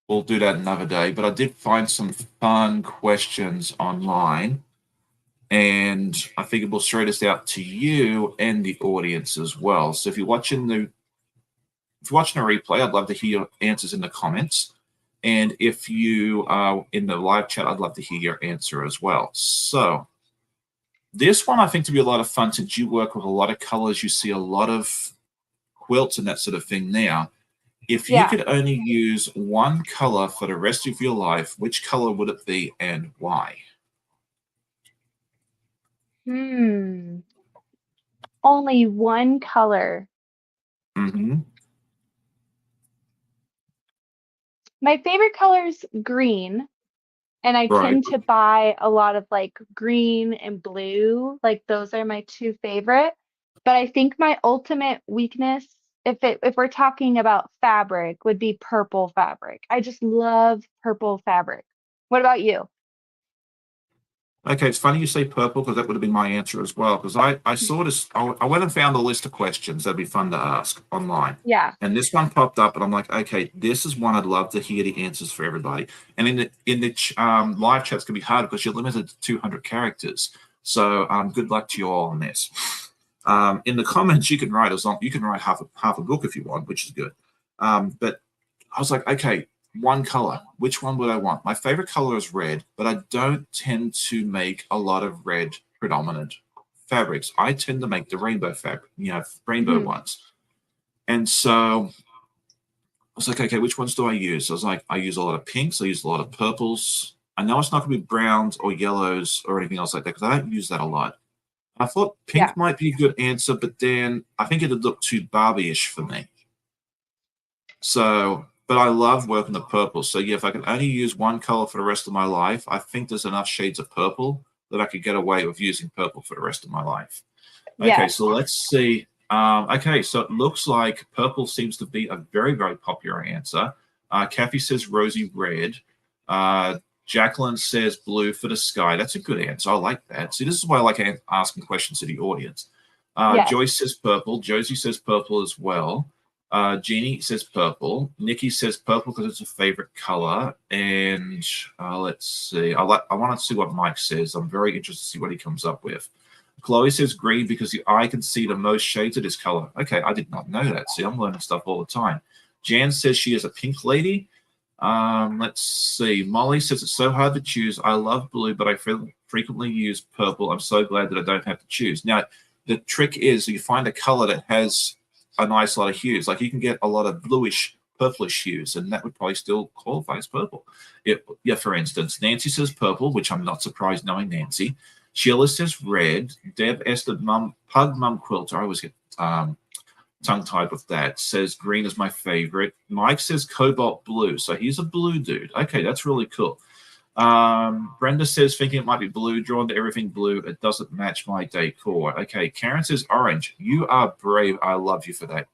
We'll do that another day. But I did find some fun questions online, and I figured we'll throw this out to you and the audience as well. So if you're watching a replay, I'd love to hear your answers in the comments. And if you are in the live chat, I'd love to hear your answer as well. So this one I think to be a lot of fun since you work with a lot of colors, you see a lot of quilts and that sort of thing now. If you Yeah. could only use one color for the rest of your life, which color would it be and why? Hmm. Only one color. Mm-hmm. My favorite color is green, and I Right. tend to buy a lot of like green and blue. Like those are my two favorite. But I think my ultimate weakness, if we're talking about fabric, would be purple fabric. I just love purple fabric. What about you? Okay, it's funny you say purple because that would have been my answer as well. Because I saw this, I went and found a list of questions that'd be fun to ask online. Yeah. And this one popped up, and I'm like, okay, this is one I'd love to hear the answers for everybody. And in the live chat's gonna be hard because you're limited to 200 characters. So good luck to you all on this. In the comments, you can write as long you can write half a book if you want, which is good. But I was like, okay, one color. Which one would I want? My favorite color is red, but I don't tend to make a lot of red predominant fabrics. I tend to make the rainbow fabric, rainbow Hmm. ones. And so I was like, okay, which ones do I use? I was like, I use a lot of pinks, I use a lot of purples. I know it's not going to be browns or yellows or anything else like that because I don't use that a lot. I thought Yeah. pink might be a good answer, but then I think it'd look too Barbie-ish for me. So, but I love working the purple. So yeah, if I can only use one color for the rest of my life, I think there's enough shades of purple that I could get away with using purple for the rest of my life. Okay, Yes. so let's see. Okay, so it looks like purple seems to be a very, very popular answer. Kathy says rosy red. Jacqueline says blue for the sky. That's a good answer. I like that. See, this is why I like asking questions to the audience. Yes. Joyce says purple. Josie says purple as well. Jeannie says purple. Nikki says purple because it's a favorite color. And let's see. I want to see what Mike says. I'm very interested to see what he comes up with. Chloe says green because the eye can see the most shades of this color. Okay, I did not know that. See, I'm learning stuff all the time. Jan says she is a pink lady. Let's see. Molly says it's so hard to choose. I love blue, but I frequently use purple. I'm so glad that I don't have to choose. Now, the trick is you find a color that has a nice lot of hues. Like you can get a lot of bluish, purplish hues, and that would probably still qualify as purple. Yeah, for instance, Nancy says purple, which I'm not surprised knowing Nancy. Sheila says red. Deb Esther Pug Mum Quilter. I always get tongue-tied with that. Says green is my favorite. Mike says cobalt blue. So he's a blue dude. Okay, that's really cool. Brenda says thinking it might be blue, drawn to everything blue. It doesn't match my decor. Okay, Karen says orange. You are brave. I love you for that,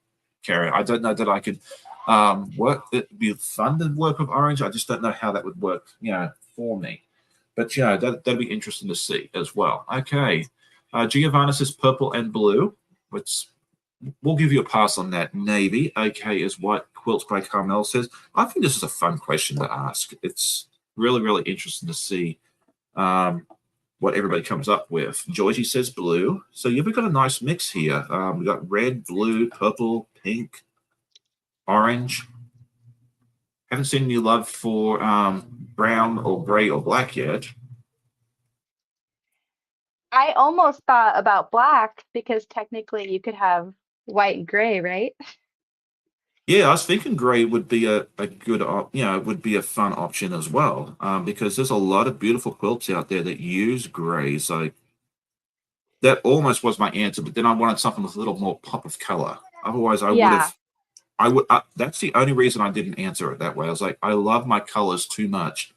Karen. I don't know that I could work. It'd be fun to work with orange. I just don't know how that would work, for me. But that'd be interesting to see as well. Okay, Giovanna says purple and blue, which we'll give you a pass on that. Navy, okay, is what Quilts by Carmel says. I think this is a fun question to ask. It's really, really interesting to see what everybody comes up with. Georgie says blue. So we've got a nice mix here. We've got red, blue, purple, pink, orange. Haven't seen any love for brown or gray or black yet. I almost thought about black because technically you could have white and gray, right? Yeah, I was thinking gray would be a good, would be a fun option as well, because there's a lot of beautiful quilts out there that use gray. So that almost was my answer, but then I wanted something with a little more pop of color. Otherwise, Yeah. that's the only reason I didn't answer it that way. I was like, I love my colors too much to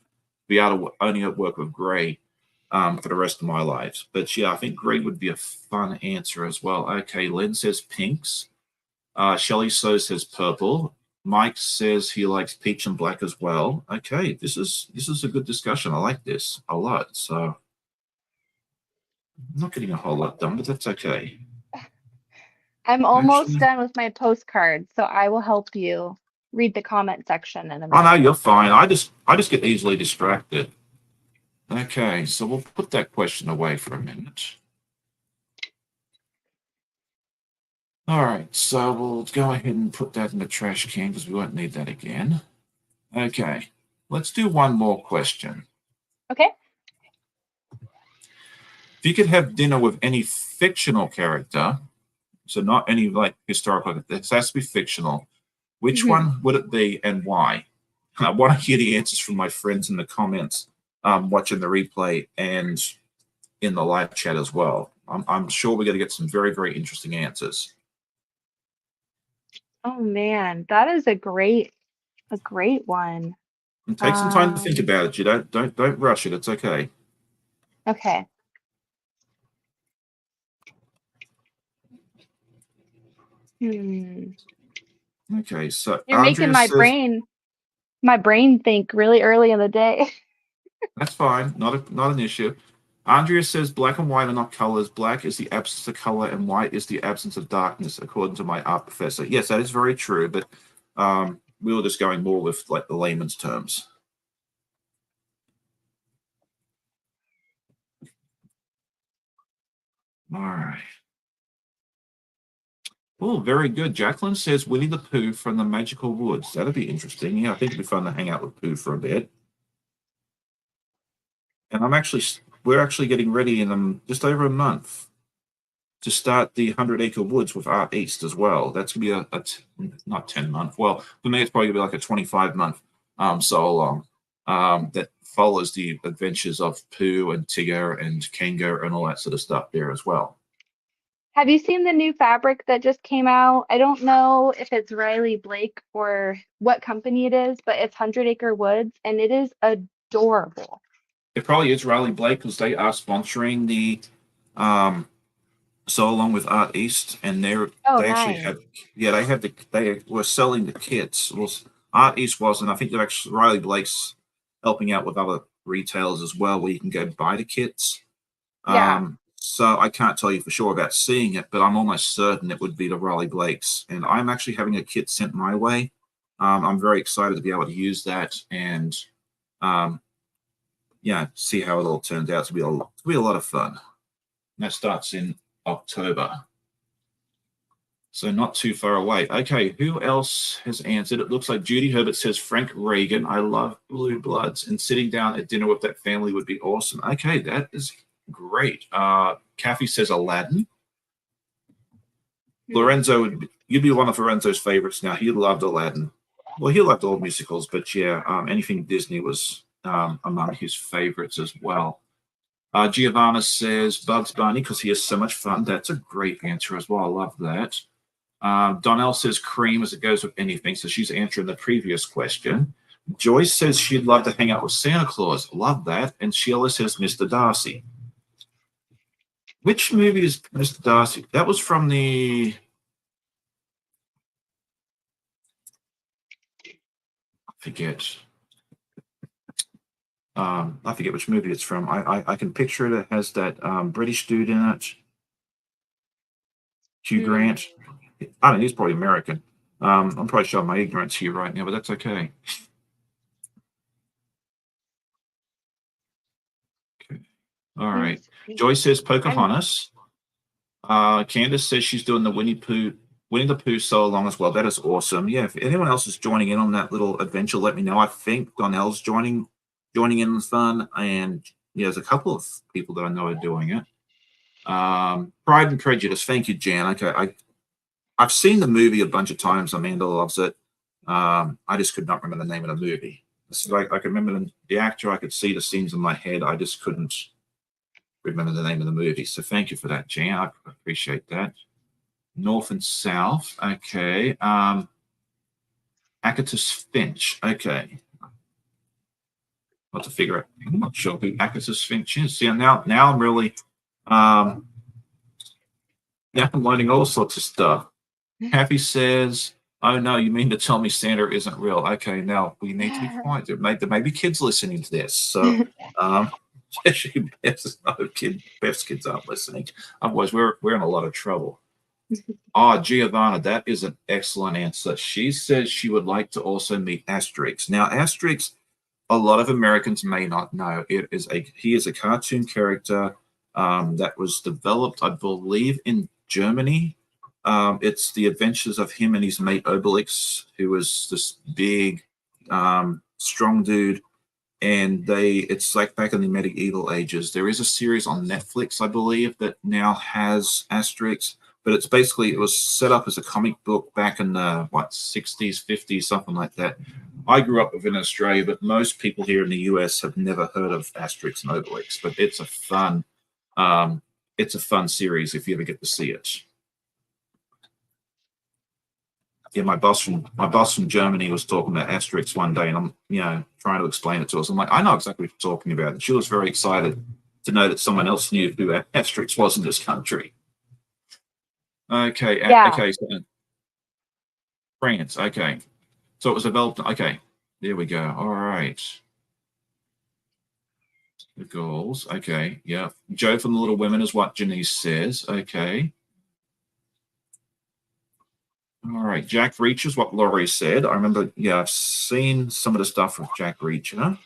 be able to only work with gray for the rest of my life. But yeah, I think gray would be a fun answer as well. Okay, Lynn says pinks. Shelley So says purple. Mike says he likes peach and black as well. Okay, this is a good discussion. I like this a lot. So I'm not getting a whole lot done, but that's okay. I'm almost Actually, done with my postcard, so I will help you read the comment section in a oh no, minute. you're fine. I just get easily distracted. Okay, so we'll put that question away for a minute. All right, so we'll go ahead and put that in the trash can because we won't need that again. Okay, let's do one more question. Okay. If you could have dinner with any fictional character, so not any like historical, it has to be fictional, which Hmm. one would it be and why? I want to hear the answers from my friends in the comments, watching the replay and in the live chat as well. I'm sure we're going to get some very, very interesting answers. Oh man, that is a great one. And take some time to think Um, about it. You don't rush it. It's okay. okay. Hmm. Okay, so You're making Andrea says my brain think really early in the day. that's fine, not an issue. Andrea says black and white are not colors. Black is the absence of color, and white is the absence of darkness, according to my art professor. Yes, that is very true, but we were just going more with like the layman's terms. All right. Oh, very good. Jacqueline says Winnie the Pooh from the Magical Woods. That'd be interesting. Yeah, I think it'd be fun to hang out with Pooh for a bit. And we're actually getting ready in just over a month to start the 100 Acre Woods with Art East as well. That's gonna be not 10 month. Well, for me, it's probably gonna be like a 25 month solo long that follows the adventures of Pooh and Tigger and Kango and all that sort of stuff there as well. Have you seen the new fabric that just came out? I don't know if it's Riley Blake or what company it is, but it's 100 Acre Woods and it is adorable. It probably is Riley Blake because they are sponsoring the um, So along with Art East, and Oh, they actually nice. had, yeah, they were selling the kits. Well, Art East was, and I think they're actually Riley Blake's helping out with other retailers as well, where you can go buy the kits. Yeah. So I can't tell you for sure about seeing it, but I'm almost certain it would be the Riley Blakes, and I'm actually having a kit sent my way. I'm very excited to be able to use that and um, yeah, see how it all turns out. To be a lot of fun. And that starts in October. So not too far away. Okay, who else has answered? It looks like Judy Herbert says Frank Reagan. I love Blue Bloods, and sitting down at dinner with that family would be awesome. Okay, that is great. Kathy says Aladdin. Lorenzo, you'd be one of Lorenzo's favorites now. He loved Aladdin. Well, he loved all musicals, but yeah, anything Disney was among his favorites as well. Giovanna says Bugs Bunny because he is so much fun. That's a great answer as well. I love that. Donnell says cream as it goes with anything. So she's answering the previous question. Joyce says she'd love to hang out with Santa Claus. Love that. And Sheila says Mr. Darcy. Which movie is Mr. Darcy? That was from the. I forget. I forget which movie it's from. I can picture it. It has that British dude in it. Hugh Grant. I don't know. He's probably American. I'm probably showing my ignorance here right now, but that's okay. Okay. All right. Joyce says Pocahontas. Candace says she's doing the Winnie the Pooh so along as well. That is awesome. Yeah, if anyone else is joining in on that little adventure, let me know. I think Donnell's joining in the fun, and yeah, there's a couple of people that I know are doing it. Pride and Prejudice. Thank you, Jan. Okay, I've seen the movie a bunch of times. Amanda loves it. I just could not remember the name of the movie. So I could remember the actor. I could see the scenes in my head. I just couldn't remember the name of the movie. So thank you for that, Jan. I appreciate that. North and South. Okay. Acatus Finch. Okay. What to figure out. I'm not sure who Acatus Finch is. See, now I'm really now I'm learning all sorts of stuff. Kathy says, "Oh no, you mean to tell me Santa isn't real?" Okay, now we need to be quiet. There may be kids listening to this, so especially Beth's kids aren't listening. Otherwise, we're in a lot of trouble. Giovanna, that is an excellent answer. She says she would like to also meet Asterix. Now, Asterix, a lot of Americans may not know. He is a cartoon character that was developed, I believe, in Germany. It's the adventures of him and his mate Obelix, who was this big, strong dude. And it's like back in the medieval ages. There is a series on Netflix, I believe, that now has Asterix, but it was set up as a comic book back in the 60s, 50s, something like that. I grew up within Australia, but most people here in the US have never heard of Asterix and Obelix. But it's a fun series if you ever get to see it. Yeah, my boss from Germany was talking about Asterix one day, and I'm trying to explain it to us. I'm like, I know exactly what you're talking about. And she was very excited to know that someone else knew who Asterix was in this country. Okay, Yeah. okay, so France. Okay, so it was developed. Okay, there we go. All right, the goals. Okay, yeah. Joe from the Little Women is what Janice says. Okay. All right, Jack Reacher is what Laurie said. I remember, yeah, I've seen some of the stuff with Jack Reacher.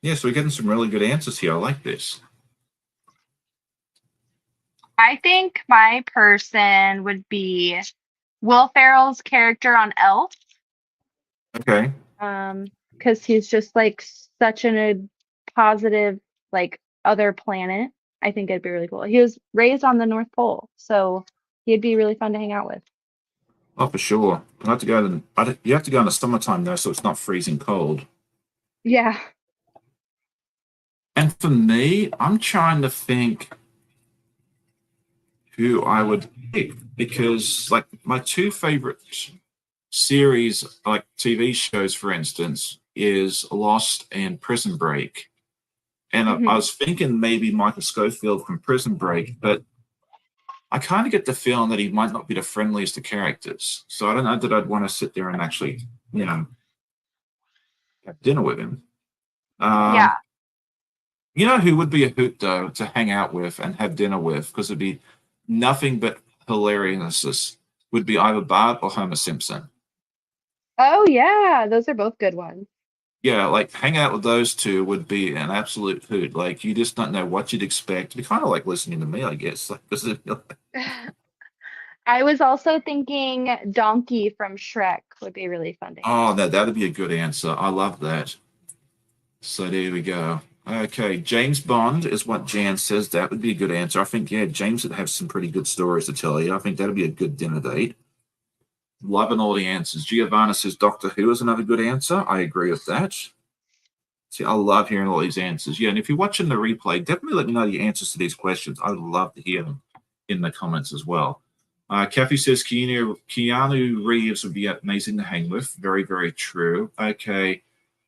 Yeah, so we're getting some really good answers here. I like this. I think my person would be Will Ferrell's character on Elf. Okay. Because he's just like such a positive, like other planet. I think it'd be really cool. He was raised on the North Pole, so he'd be really fun to hang out with. Oh, for sure. I have to go. You have to go in the summertime though, so it's not freezing cold. Yeah. And for me, I'm trying to think who I would pick because, like, my two favorite series, like TV shows, for instance, is Lost and Prison Break. And I Mhm. was thinking maybe Michael Scofield from Prison Break, but I kind of get the feeling that he might not be the friendliest of characters. So I don't know that I'd want to sit there and actually, have dinner with him. Yeah. You know who would be a hoot though to hang out with and have dinner with because it'd be nothing but hilarious. Would be either Bart or Homer Simpson. Oh yeah, those are both good ones. Yeah, like hanging out with those two would be an absolute hoot. Like you just don't know what you'd expect. It'd be kind of like listening to me, I guess. Like, I was also thinking Donkey from Shrek would be really fun to hang oh, out no, with. that'd be a good answer. I love that. So there we go. Okay, James Bond is what Jan says. That would be a good answer. I think, yeah, James would have some pretty good stories to tell you. I think that'd be a good dinner date. Loving all the answers. Giovanna says Doctor Who is another good answer. I agree with that. See, I love hearing all these answers. Yeah, and if you're watching the replay, definitely let me know the answers to these questions. I would love to hear them in the comments as well. Kathy says Keanu Reeves would be amazing to hang with. Very, very true. Okay.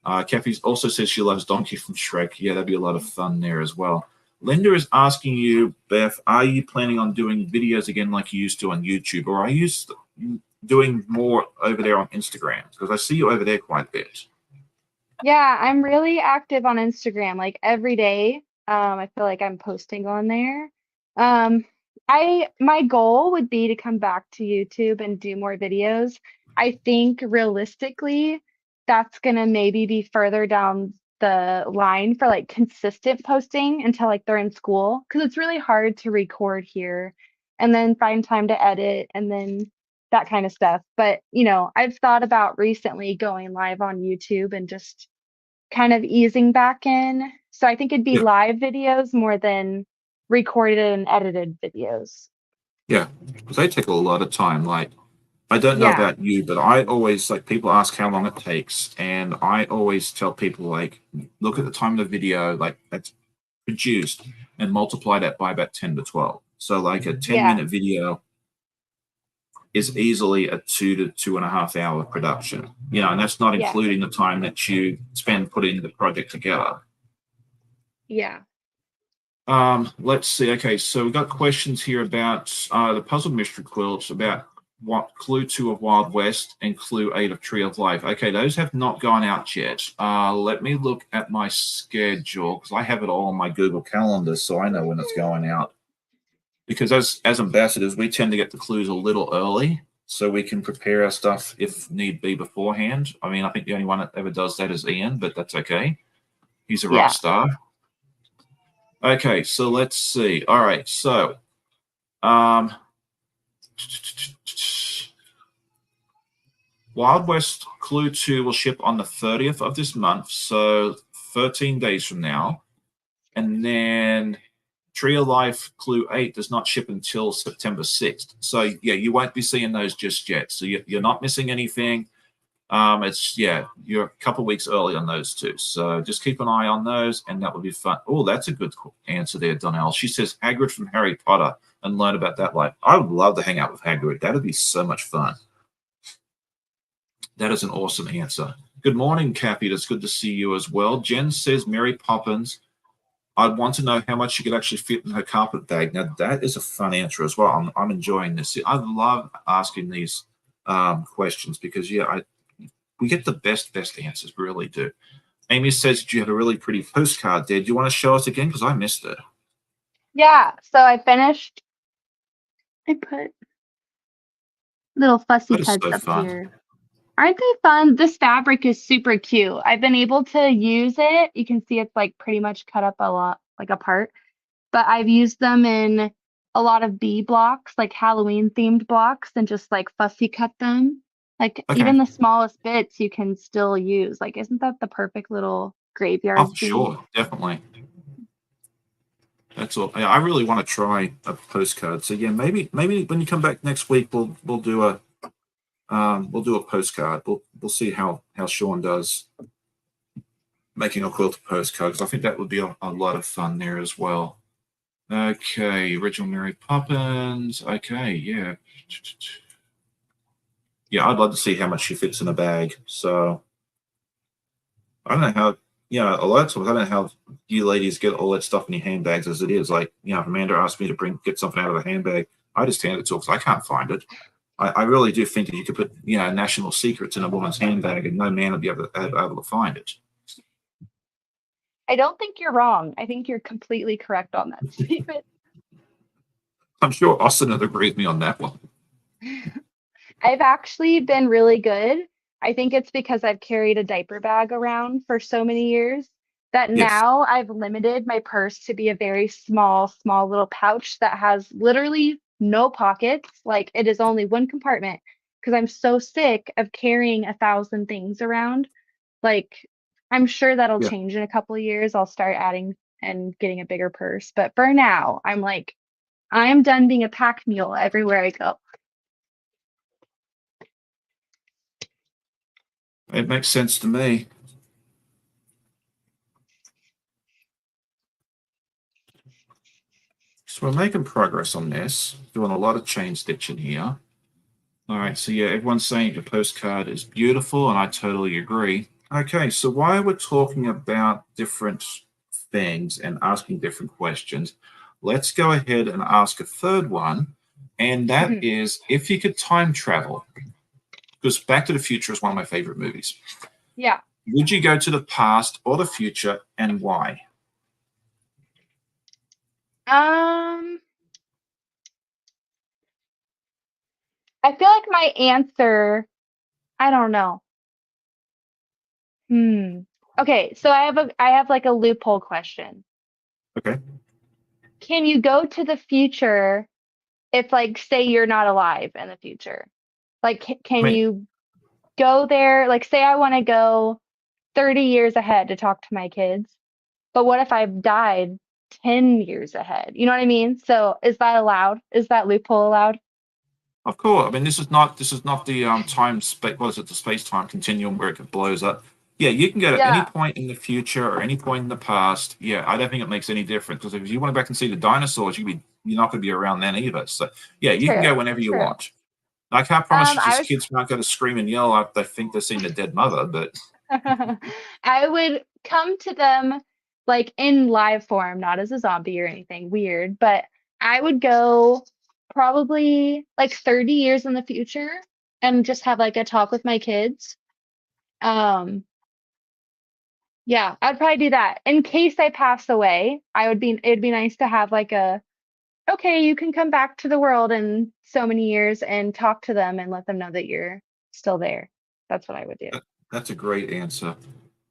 Kathy also says she loves Donkey from Shrek. Yeah, that'd be a lot of fun there as well. Linda is asking you, Beth, are you planning on doing videos again like you used to on YouTube, or are you doing more over there on Instagram? Because I see you over there quite a bit. Yeah, I'm really active on Instagram, like every day. I feel like I'm posting on there. Um, my goal would be to come back to YouTube and do more videos. I think realistically, that's gonna maybe be further down the line for like consistent posting until like they're in school, because it's really hard to record here and then find time to edit and then that kind of stuff. But I've thought about recently going live on YouTube and just kind of easing back in. So I think it'd be Yeah. live videos more than recorded and edited videos. Yeah, because they take a lot of time. Like, I don't know Yeah, about you, but I always like people ask how long it takes, and I always tell people like, look at the time of the video, like that's produced, and multiply that by about 10 to 12. So like a 10 yeah, minute video is easily a 2 to 2.5 hour production. And that's not yeah, including the time that you spend putting the project together. yeah. Let's see. Okay, so we've got questions here about the puzzle mystery quilts, about what Clue 2 of Wild West and Clue 8 of Tree of Life. Okay, those have not gone out yet. Let me look at my schedule because I have it all on my Google Calendar, so I know when it's going out. Because as ambassadors, we tend to get the clues a little early, so we can prepare our stuff if need be beforehand. I mean, I think the only one that ever does that is Ian, but that's okay. He's a rock Yeah. star. Okay, so let's see. All right, so um, Wild West Clue 2 will ship on the 30th of this month, so 13 days from now. And then Tree of Life Clue 8 does not ship until September 6th. So, yeah, you won't be seeing those just yet. So, you're not missing anything. You're a couple weeks early on those two. So, just keep an eye on those, and that will be fun. Oh, that's a good answer there, Donnell. She says Hagrid from Harry Potter and learn about that life. I would love to hang out with Hagrid. That would be so much fun. That is an awesome answer. Good morning, Kathy. It's good to see you as well. Jen says Mary Poppins. I'd want to know how much she could actually fit in her carpet bag. Now, that is a fun answer as well. I'm enjoying this. I love asking these questions because, we get the best answers. We really do. Amy says you had a really pretty postcard there. Do you want to show us again? Because I missed it. Yeah. So I finished, I put little fussy That is cuts so up fun. here. Aren't they fun? This fabric is super cute. I've been able to use it. You can see it's like pretty much cut up a lot, like apart. But I've used them in a lot of bee blocks, like Halloween themed blocks, and just like fussy cut them. Like Okay. even the smallest bits you can still use. Like, isn't that the perfect little Oh, graveyard for scene? sure. Definitely. That's all. I really want to try a postcard. So yeah, maybe when you come back next week, we'll do a postcard. We'll see how Sean does making a quilt postcard because I think that would be a lot of fun there as well. Okay, original Mary Poppins. Okay, yeah, yeah. I'd love to see how much she fits in a bag. So I don't know how. a lot of times I don't know how you ladies get all that stuff in your handbags as it is. Like, if Amanda asked me to get something out of a handbag, I just hand it to her because I can't find it. I really do think that you could put, national secrets in a woman's handbag and no man would be able to find it. I don't think you're wrong. I think you're completely correct on that statement. I'm sure Austin would agree with me on that one. I've actually been really good. I think it's because I've carried a diaper bag around for so many years that Yes. now I've limited my purse to be a very small, small little pouch that has literally no pockets. Like it is only one compartment because I'm so sick of carrying 1,000 things around. Like I'm sure that'll Yeah. change in a couple of years. I'll start adding and getting a bigger purse. But for now, I'm like, I'm done being a pack mule everywhere I go. It makes sense to me. So we're making progress on this, doing a lot of chain stitching here. All right, so yeah, everyone's saying your postcard is beautiful, and I totally agree. Okay, so while we're talking about different things and asking different questions, let's go ahead and ask a third one, and that Mhm. is if you could time travel, because Back to the Future is one of my favorite movies. Yeah. Would you go to the past or the future, and why? Um, I feel like my answer, I don't know. Hmm. Okay, so I have like a loophole question. Okay. Can you go to the future if like say you're not alive in the future? Like I can mean, you go there? Like say I want to go 30 years ahead to talk to my kids, but what if I've died 10 years ahead? You know what I mean? So is that allowed? Is that loophole allowed? of course. I mean, this is not the time space. What is it? The space time continuum where it blows up. Yeah, you can go to any Yeah, point in the future or any point in the past. Yeah, I don't think it makes any difference because if you want to back and see the dinosaurs, you're not going to be around then either. So yeah, you can true. go whenever you True. want. I can't promise you I just was kids aren't going to scream and yell after they think they've seen their dead mother, but I would come to them like in live form, not as a zombie or anything weird, but I would go probably like 30 years in the future and just have like a talk with my kids. Um, yeah, I'd probably do that. In case I pass away, it'd be nice to have like okay, you can come back to the world in so many years and talk to them and let them know that you're still there. That's what I would do. that's a great answer.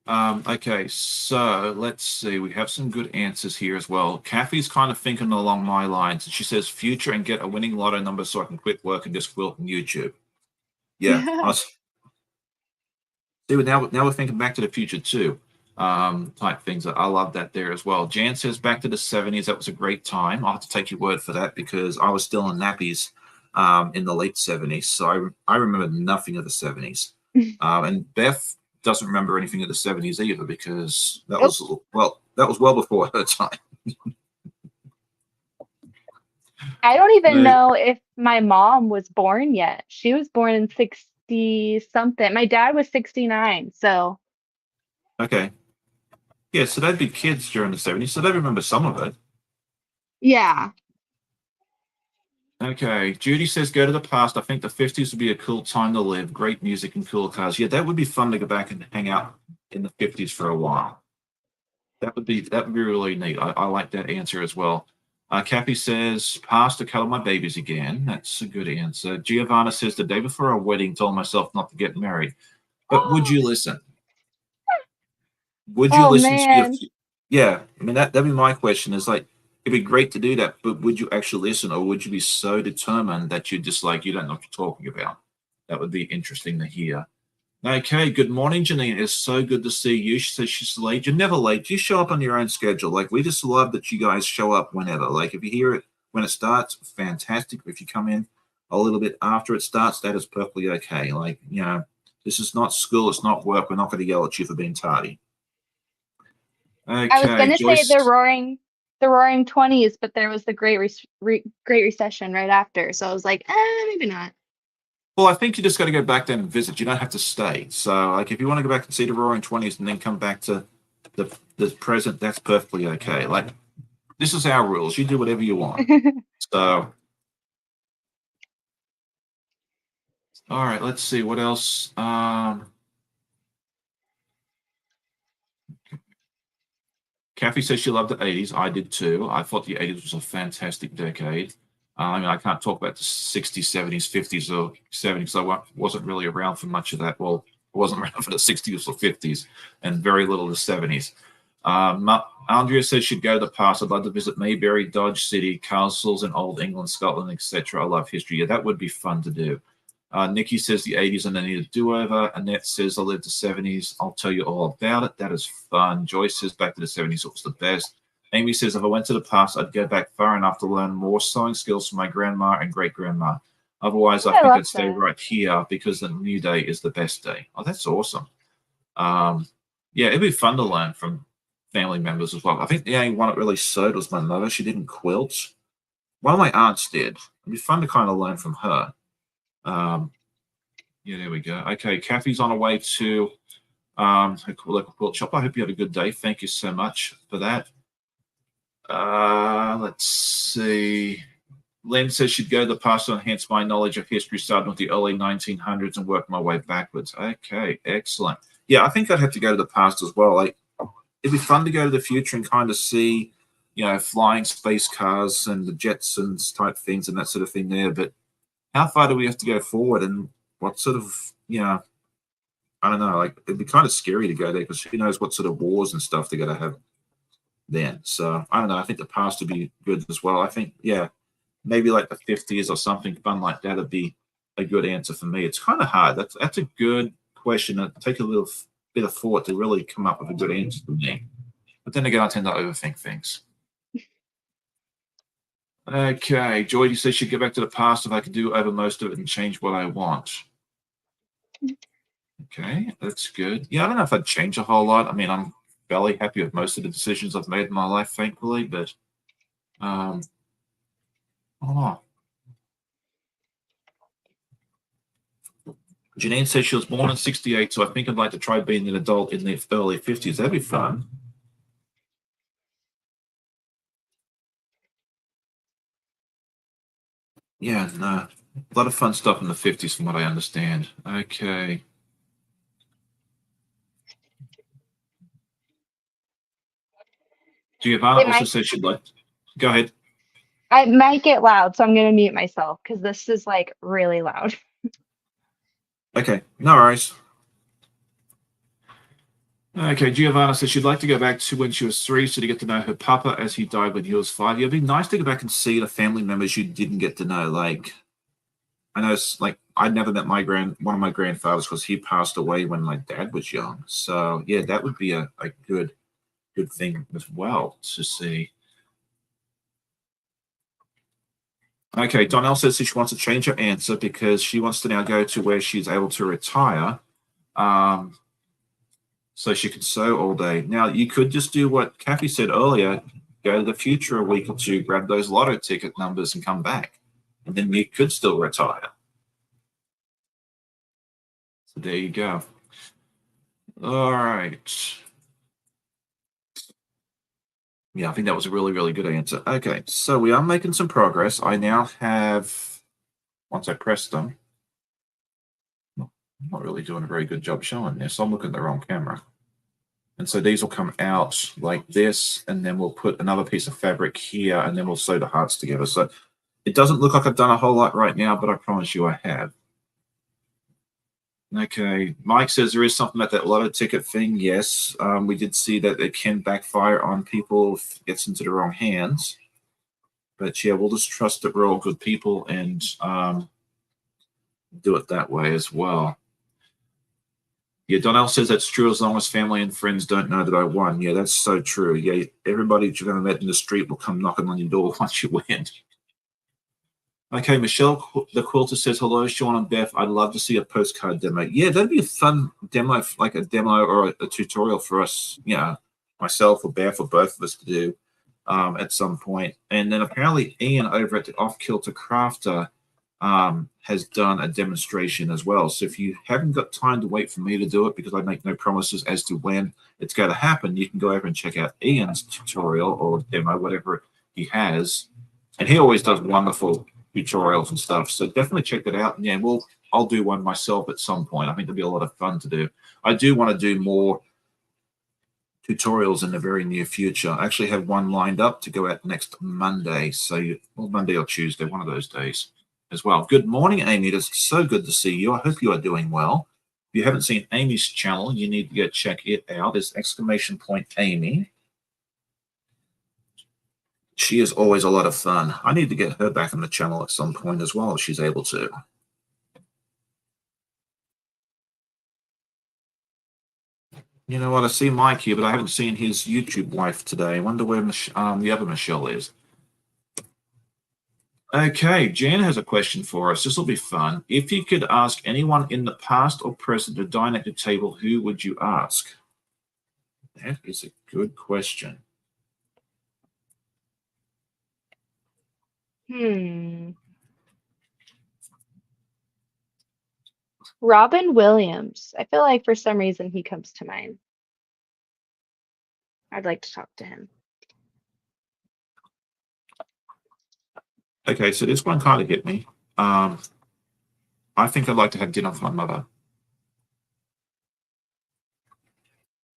Okay, so let's see. We have some good answers here as well. Kathy's kind of thinking along my lines. She says future and get a winning lotto number so I can quit work and just quilt on YouTube. Yeah, see, but now we're thinking back to the future too, type things. I love that there as well. Jan says back to the 70s. That was a great time. I'll have to take your word for that because I was still in nappies in the late 70s. So I remember nothing of the 70s. And Beth doesn't remember anything of the 70s either because Nope. that was well before her time. I don't even No, know if my mom was born yet. She was born in 60 something. My dad was 69. So, okay. Yeah, so they'd be kids during the 70s, so they remember some of it. yeah. Okay, Judy says go to the past. I think the 50s would be a cool time to live. Great music and cool cars. Yeah, that would be fun to go back and hang out in the 50s for a while. That would be really neat. I like that answer as well. Kathy says past to cuddle my babies again. That's a good answer. Giovanna says the day before our wedding, told myself not to get married. But would you listen? Would you Oh listen to your? man. Yeah, I mean that'd be my question. Is like it'd be great to do that, but would you actually listen, or would you be so determined that you just like you don't know what you're talking about? That would be interesting to hear. Okay, good morning, Janine. It's so good to see you. She says she's late. You're never late. You show up on your own schedule. Like we just love that you guys show up whenever. Like if you hear it when it starts, fantastic. If you come in a little bit after it starts, that is perfectly okay. Like this is not school. It's not work. We're not going to yell at you for being tardy. I was Okay, gonna say Joyce. the roaring 20s, but there was the Great Recession right after. So I was like, maybe not. Well, I think you just got to go back there and visit. You don't have to stay. So, like, if you want to go back and see the Roaring Twenties and then come back to the present, that's perfectly okay. Like, this is our rules. You do whatever you want. So, all right, let's see what else. Kathy says she loved the 80s. I did too. I thought the 80s was a fantastic decade. I mean, I can't talk about the 60s, 70s, 50s, or 70s. I wasn't really around for much of that. Well, I wasn't around for the 60s or 50s, and very little of the 70s. Andrea says she'd go to the past. I'd love to visit Mayberry, Dodge City, castles in Old England, Scotland, etc. I love history. Yeah, that would be fun to do. Nikki says the 80s and they need a do-over. Annette says I lived the 70s. I'll tell you all about it. That is fun. Joyce says back to the 70s. It was the best. Amy says if I went to the past, I'd go back far enough to learn more sewing skills from my grandma and great-grandma. Otherwise, I think I'd stay right here because the new day is the best day. Oh, that's awesome. Yeah, it'd be fun to learn from family members as well. I think the only one that really sewed was my mother. She didn't quilt. One of my aunts did. It'd be fun to kind of learn from her. Yeah, there we go. Okay, Kathy's on her way to her local quilt shop. I hope you had a good day. Thank you so much for that. Let's see. Len says she'd go to the past to enhance my knowledge of history, starting with the early 1900s and work my way backwards. Okay, excellent. Yeah, I think I'd have to go to the past as well. Like, it'd be fun to go to the future and kind of see, flying space cars and the Jetsons type things and that sort of thing there. But how far do we have to go forward, and what sort of, I don't know, like, it'd be kind of scary to go there because who knows what sort of wars and stuff they're going to have then. So I don't know. I think the past would be good as well. I think, yeah, maybe like the 50s or something fun like that would be a good answer for me. It's kind of hard. That's a good question. It'd take a little bit of thought to really come up with a good answer for me. But then again, I tend to overthink things. Okay, Joy says she'd go back to the past if I could do over most of it and change what I want. Okay, that's good. Yeah, I don't know if I'd change a whole lot. I mean, I'm fairly happy with most of the decisions I've made in my life, thankfully, but I don't know. Janine says she was born in 68, so I think I'd like to try being an adult in the early 50s. That'd be fun. Yeah, no. A lot of fun stuff in the 50s from what I understand. Okay. Giovanna also says she'd like to... Go ahead. I might get loud, so I'm going to mute myself because this is like really loud. Okay, no worries. Okay, Giovanna says she'd like to go back to when she was 3 so to get to know her papa as he died when he was 5. Yeah, it'd be nice to go back and see the family members you didn't get to know. Like, I know, like, I'd never met one of my grandfathers because he passed away when my dad was young. So yeah, that would be a good thing as well to see. Okay, Donnell says she wants to change her answer because she wants to now go to where she's able to retire, so she can sew all day. Now, you could just do what Kathy said earlier, go to the future a week or two, grab those lotto ticket numbers and come back, and then you could still retire. So there you go. All right. Yeah, I think that was a really, really good answer. Okay, so we are making some progress. I now have, once I press them, I'm not really doing a very good job showing this. I'm looking at the wrong camera. And so these will come out like this, and then we'll put another piece of fabric here, and then we'll sew the hearts together. So it doesn't look like I've done a whole lot right now, but I promise you I have. Okay, Mike says there is something about that lotto ticket thing. Yes, we did see that it can backfire on people if it gets into the wrong hands. But yeah, we'll just trust that we're all good people and do it that way as well. Yeah, Donnell says that's true as long as family and friends don't know that I won. Yeah, that's so true. Yeah, everybody that you've ever met in the street will come knocking on your door once you win. Okay, Michelle, the quilter says, hello, Sean and Beth. I'd love to see a postcard demo. Yeah, that'd be a fun demo, like a demo or a tutorial for us, myself or Beth or both of us to do at some point. And then apparently Ian over at the Off Kilter Crafter has done a demonstration as well. So if you haven't got time to wait for me to do it, because I make no promises as to when it's going to happen, you can go over and check out Ian's tutorial or demo, whatever he has. And he always does wonderful tutorials and stuff. So definitely check that out. And yeah, I'll do one myself at some point. I think it'll be a lot of fun to do. I do want to do more tutorials in the very near future. I actually have one lined up to go out next Monday. So Monday or Tuesday, one of those days as well. Good morning, Amy. It is so good to see you. I hope you are doing well. If you haven't seen Amy's channel, you need to go check it out. It's !Amy. She is always a lot of fun. I need to get her back on the channel at some point as well if she's able to. You know what? I see Mike here, but I haven't seen his YouTube wife today. I wonder where the other Michelle is. Okay, Jan has a question for us. This will be fun. If you could ask anyone in the past or present to dine at your table, who would you ask? That is a good question. Robin Williams. I feel like for some reason he comes to mind. I'd like to talk to him. Okay, so this one kind of hit me. I think I'd like to have dinner with my mother.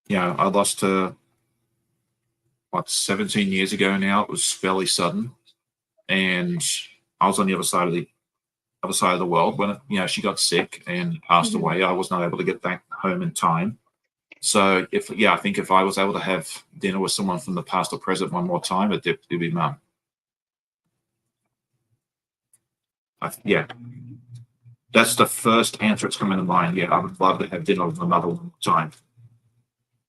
Yeah, I lost her, 17 years ago now. It was fairly sudden, and I was on the other side of the world when she got sick and passed away. I was not able to get back home in time. So I think if I was able to have dinner with someone from the past or present one more time, it'd be Mum. That's the first answer that's coming to mind. Yeah, I would love to have dinner with my mother one more time.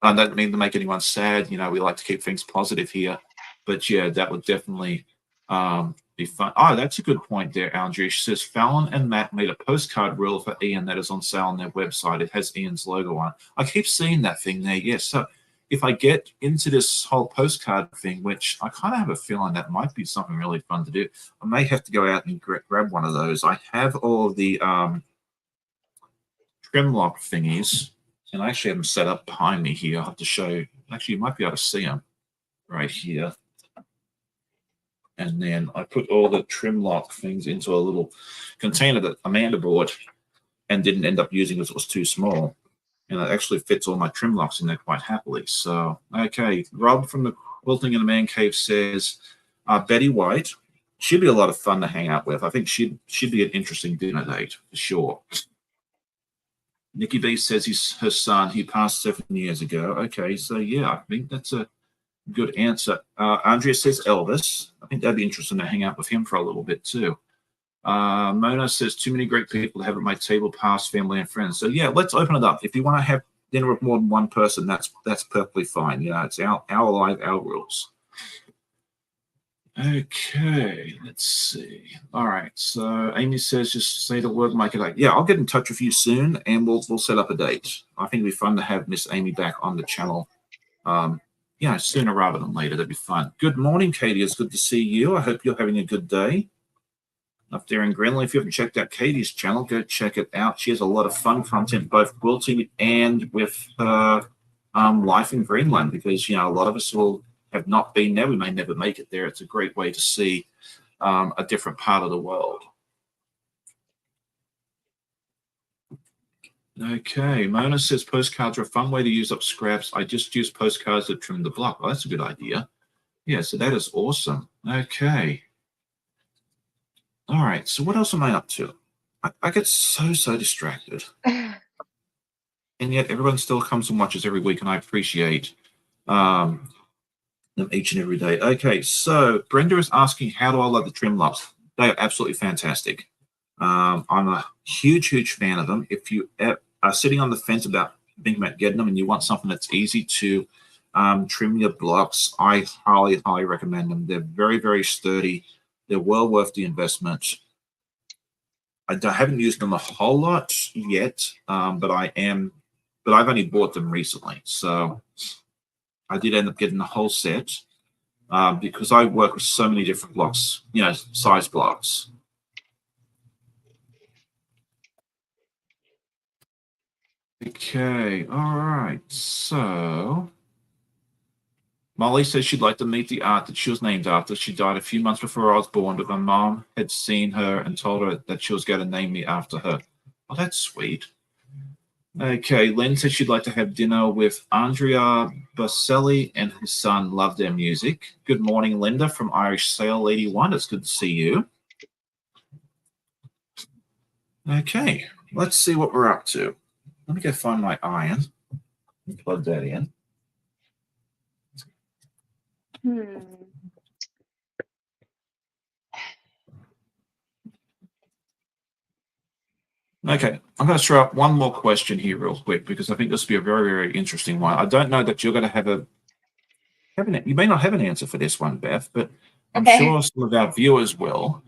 I don't mean to make anyone sad. We like to keep things positive here, but yeah, that would definitely be fun. Oh, that's a good point there, Andrea. She says Fallon and Matt made a postcard reel for Ian that is on sale on their website. It has Ian's logo on. I keep seeing that thing there. Yes. So if I get into this whole postcard thing, which I kind of have a feeling that might be something really fun to do, I may have to go out and grab one of those. I have all of the trim lock thingies, and I actually have them set up behind me here. I'll have to show you. Actually, you might be able to see them right here. And then I put all the trim lock things into a little container that Amanda bought and didn't end up using because it was too small. And it actually fits all my trim locks in there quite happily. So, okay. Rob from the Quilting in the Man Cave says, Betty White, she'd be a lot of fun to hang out with. I think she'd be an interesting dinner date for sure. Nikki B says her son, he passed 7 years ago. Okay, so yeah, I think that's a good answer. Andrea says Elvis. I think that'd be interesting to hang out with him for a little bit too. Mona says too many great people to have at my table, past family and friends. So yeah, let's open it up. If you want to have dinner with more than one person, that's perfectly fine. It's our life, our rules. Okay, let's see. All right, so Amy says just say the word, Mike. Yeah, I'll get in touch with you soon, and we'll set up a date. I think it'd be fun to have Miss Amy back on the channel. Sooner rather than later. That'd be fun. Good morning, Katie. It's good to see you. I hope you're having a good day up there in Greenland. If you haven't checked out Katie's channel, go check it out. She has a lot of fun content, both quilting and with life in Greenland, because a lot of us will have not been there. We may never make it there. It's a great way to see a different part of the world. Okay, Mona says postcards are a fun way to use up scraps. I just use postcards to trim the block. Well, that's a good idea. Yeah, so that is awesome. Okay. All right, so what else am I up to? I get so distracted. And yet everyone still comes and watches every week, and I appreciate them each and every day. Okay, so Brenda is asking, how do I love the trim locks? They are absolutely fantastic. I'm a huge fan of them. If you are sitting on the fence about thinking about getting them and you want something that's easy to trim your blocks, I highly recommend them. They're very sturdy. They're well worth the investment. I haven't used them a whole lot yet, but I've only bought them recently. So I did end up getting the whole set because I work with so many different blocks, size blocks. Okay, all right. So Molly says she'd like to meet the art that she was named after. She died a few months before I was born, but my mom had seen her and told her that she was going to name me after her. Oh, that's sweet. Okay, Lynn says she'd like to have dinner with Andrea Baselli and his son. Love their music. Good morning, Linda from Irish Sail Lady One. It's good to see you. Okay, let's see what we're up to. Let me go find my iron and plug that in. Okay, I'm going to throw up one more question here real quick because I think this will be a very, very interesting one. I don't know that you're going to have you may not have an answer for this one, Beth, but I'm sure some of our viewers will.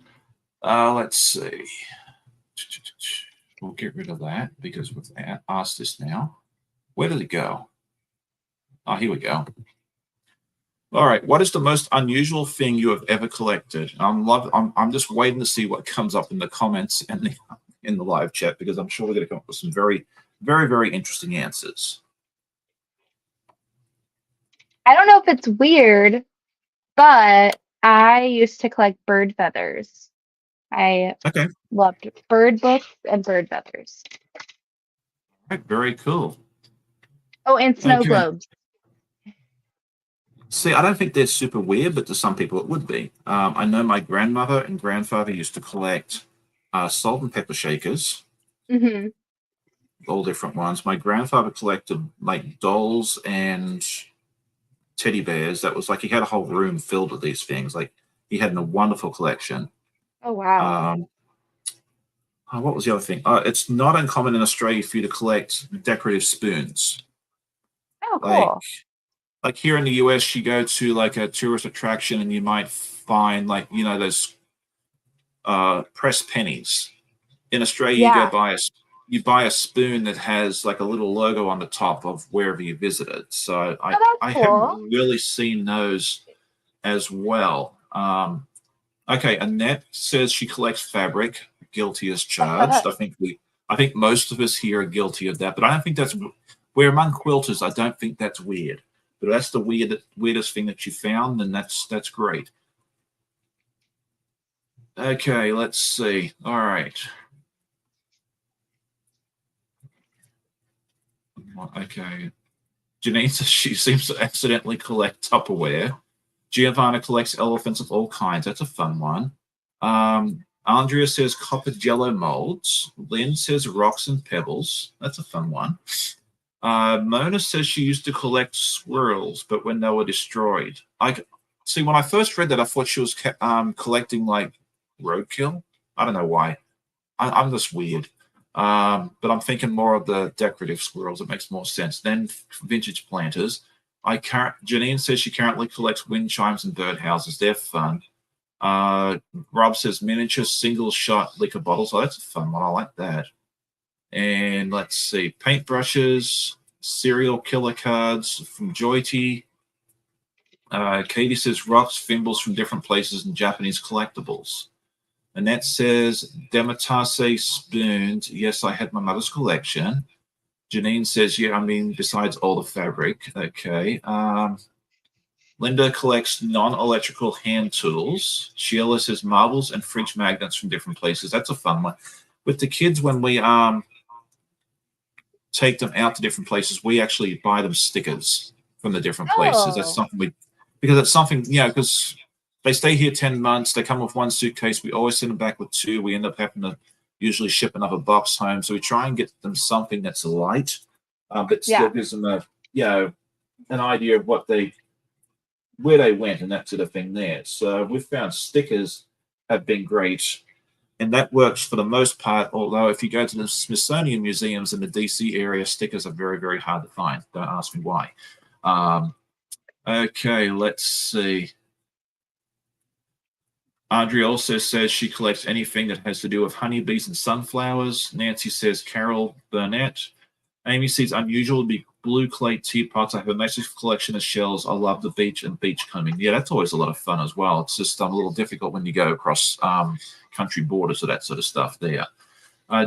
Let's see. We'll get rid of that because we've asked this now. Where did it go? Oh, here we go. All right. What is the most unusual thing you have ever collected? I'm just waiting to see what comes up in the comments and in the live chat because I'm sure we're going to come up with some very, very, very interesting answers. I don't know if it's weird, but I used to collect bird feathers. I loved bird books and bird feathers. All right, very cool. Oh, and snow globes. See, I don't think they're super weird, but to some people it would be. I know my grandmother and grandfather used to collect salt and pepper shakers. Mm-hmm. All different ones. My grandfather collected like dolls and teddy bears. That was like he had a whole room filled with these things. Like he had a wonderful collection. Oh wow. What was the other thing? It's not uncommon in Australia for you to collect decorative spoons. Oh, cool. Like here in the US, you go to like a tourist attraction and you might find like, those pressed pennies. In Australia, you buy a spoon that has like a little logo on the top of wherever you visited. So I haven't really seen those as well. Okay, Annette says she collects fabric. Guilty as charged. I think most of us here are guilty of that, but I don't think that's we're among quilters. I don't think that's weird. But that's the weirdest thing that you found, and that's great. Okay, let's see. All right. Okay. Janine says she seems to accidentally collect Tupperware. Giovanna collects elephants of all kinds. That's a fun one. Andrea says copper jello molds. Lynn says rocks and pebbles. That's a fun one. Mona says she used to collect squirrels, but when they were destroyed. See, when I first read that, I thought she was collecting like roadkill. I don't know why. I'm just weird. But I'm thinking more of the decorative squirrels. It makes more sense. Then vintage planters. Janine says she currently collects wind chimes and birdhouses. They're fun. Rob says miniature single-shot liquor bottles. Oh, that's a fun one. I like that. And let's see, paintbrushes, serial killer cards from Joyty. Katie says rocks, thimbles from different places and Japanese collectibles. Annette says Dematase spoons. Yes, I had my mother's collection. Janine says, yeah, I mean, besides all the fabric. Okay. Linda collects non-electrical hand tools. Sheila says marbles and fridge magnets from different places. That's a fun one. With the kids, when we take them out to different places, we actually buy them stickers from the different places. That's something because it's something, because they stay here 10 months. They come with one suitcase. We always send them back with two. We end up having to usually ship another box home. So we try and get them something that's light, but still gives them an idea of where they went and that sort of thing there. So we've found stickers have been great. And that works for the most part, although if you go to the Smithsonian museums in the DC area, stickers are very, very hard to find. Don't ask me why. Okay, let's see. Andrea also says she collects anything that has to do with honeybees and sunflowers. Nancy says Carol Burnett. Amy says unusual would be blue clay teapots. I have a massive collection of shells. I love the beach and beachcombing. Yeah, that's always a lot of fun as well. It's just a little difficult when you go across country borders or that sort of stuff there.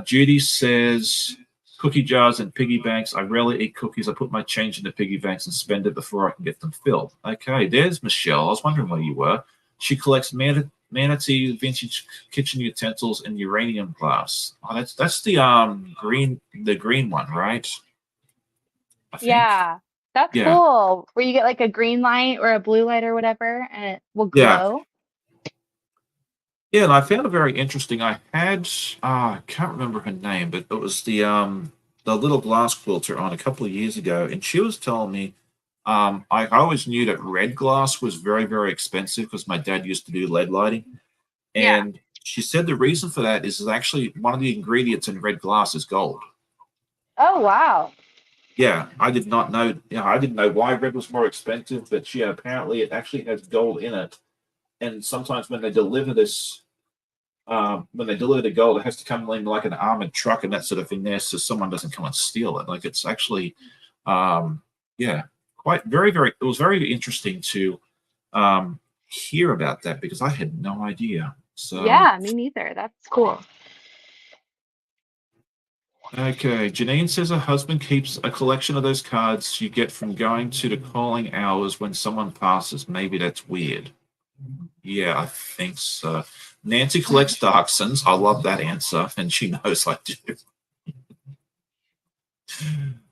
Judy says cookie jars and piggy banks. I rarely eat cookies. I put my change into piggy banks and spend it before I can get them filled. Okay, there's Michelle. I was wondering where you were. She collects manatee, vintage kitchen utensils, and uranium glass. Oh, that's the green one, right? I think. Yeah, that's Yeah. cool. Where you get like a green light or a blue light or whatever, and it will Yeah. glow. Yeah, and I found it very interesting. I had I can't remember her name, but it was the little glass quilter on a couple of years ago, and she was telling me I always knew that red glass was very, very expensive because my dad used to do lead lighting. Yeah. And she said the reason for that is actually one of the ingredients in red glass is gold. Oh, wow. Yeah, I did not know. Yeah, I didn't know why red was more expensive, but yeah, apparently it actually has gold in it. And sometimes when they deliver the gold, it has to come in like an armored truck and that sort of thing there, so someone doesn't come and steal it. Like it's actually, yeah, quite very, very. It was very interesting to hear about that because I had no idea. So. Yeah, me neither. That's cool. Okay, Janine says her husband keeps a collection of those cards you get from going to the calling hours when someone passes. Maybe that's weird. Yeah, I think so. Nancy collects Darksons. I love that answer, and she knows I do.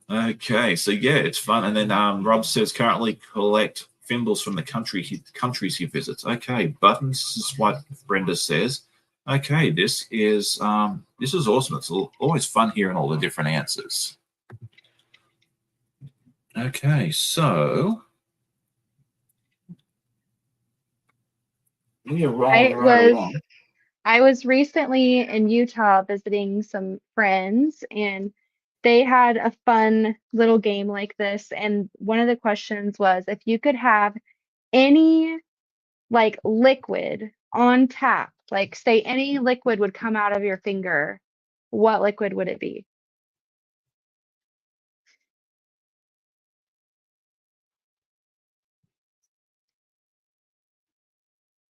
Okay, so yeah, it's fun. And then Rob says currently collect thimbles from the countries he visits. Okay, buttons is what Brenda says. Okay, this is awesome. It's always fun hearing all the different answers. Okay, so we are rolling I right was along. I was recently in Utah visiting some friends, and they had a fun little game like this. And one of the questions was if you could have any like liquid on tap, like say any liquid would come out of your finger, what liquid would it be?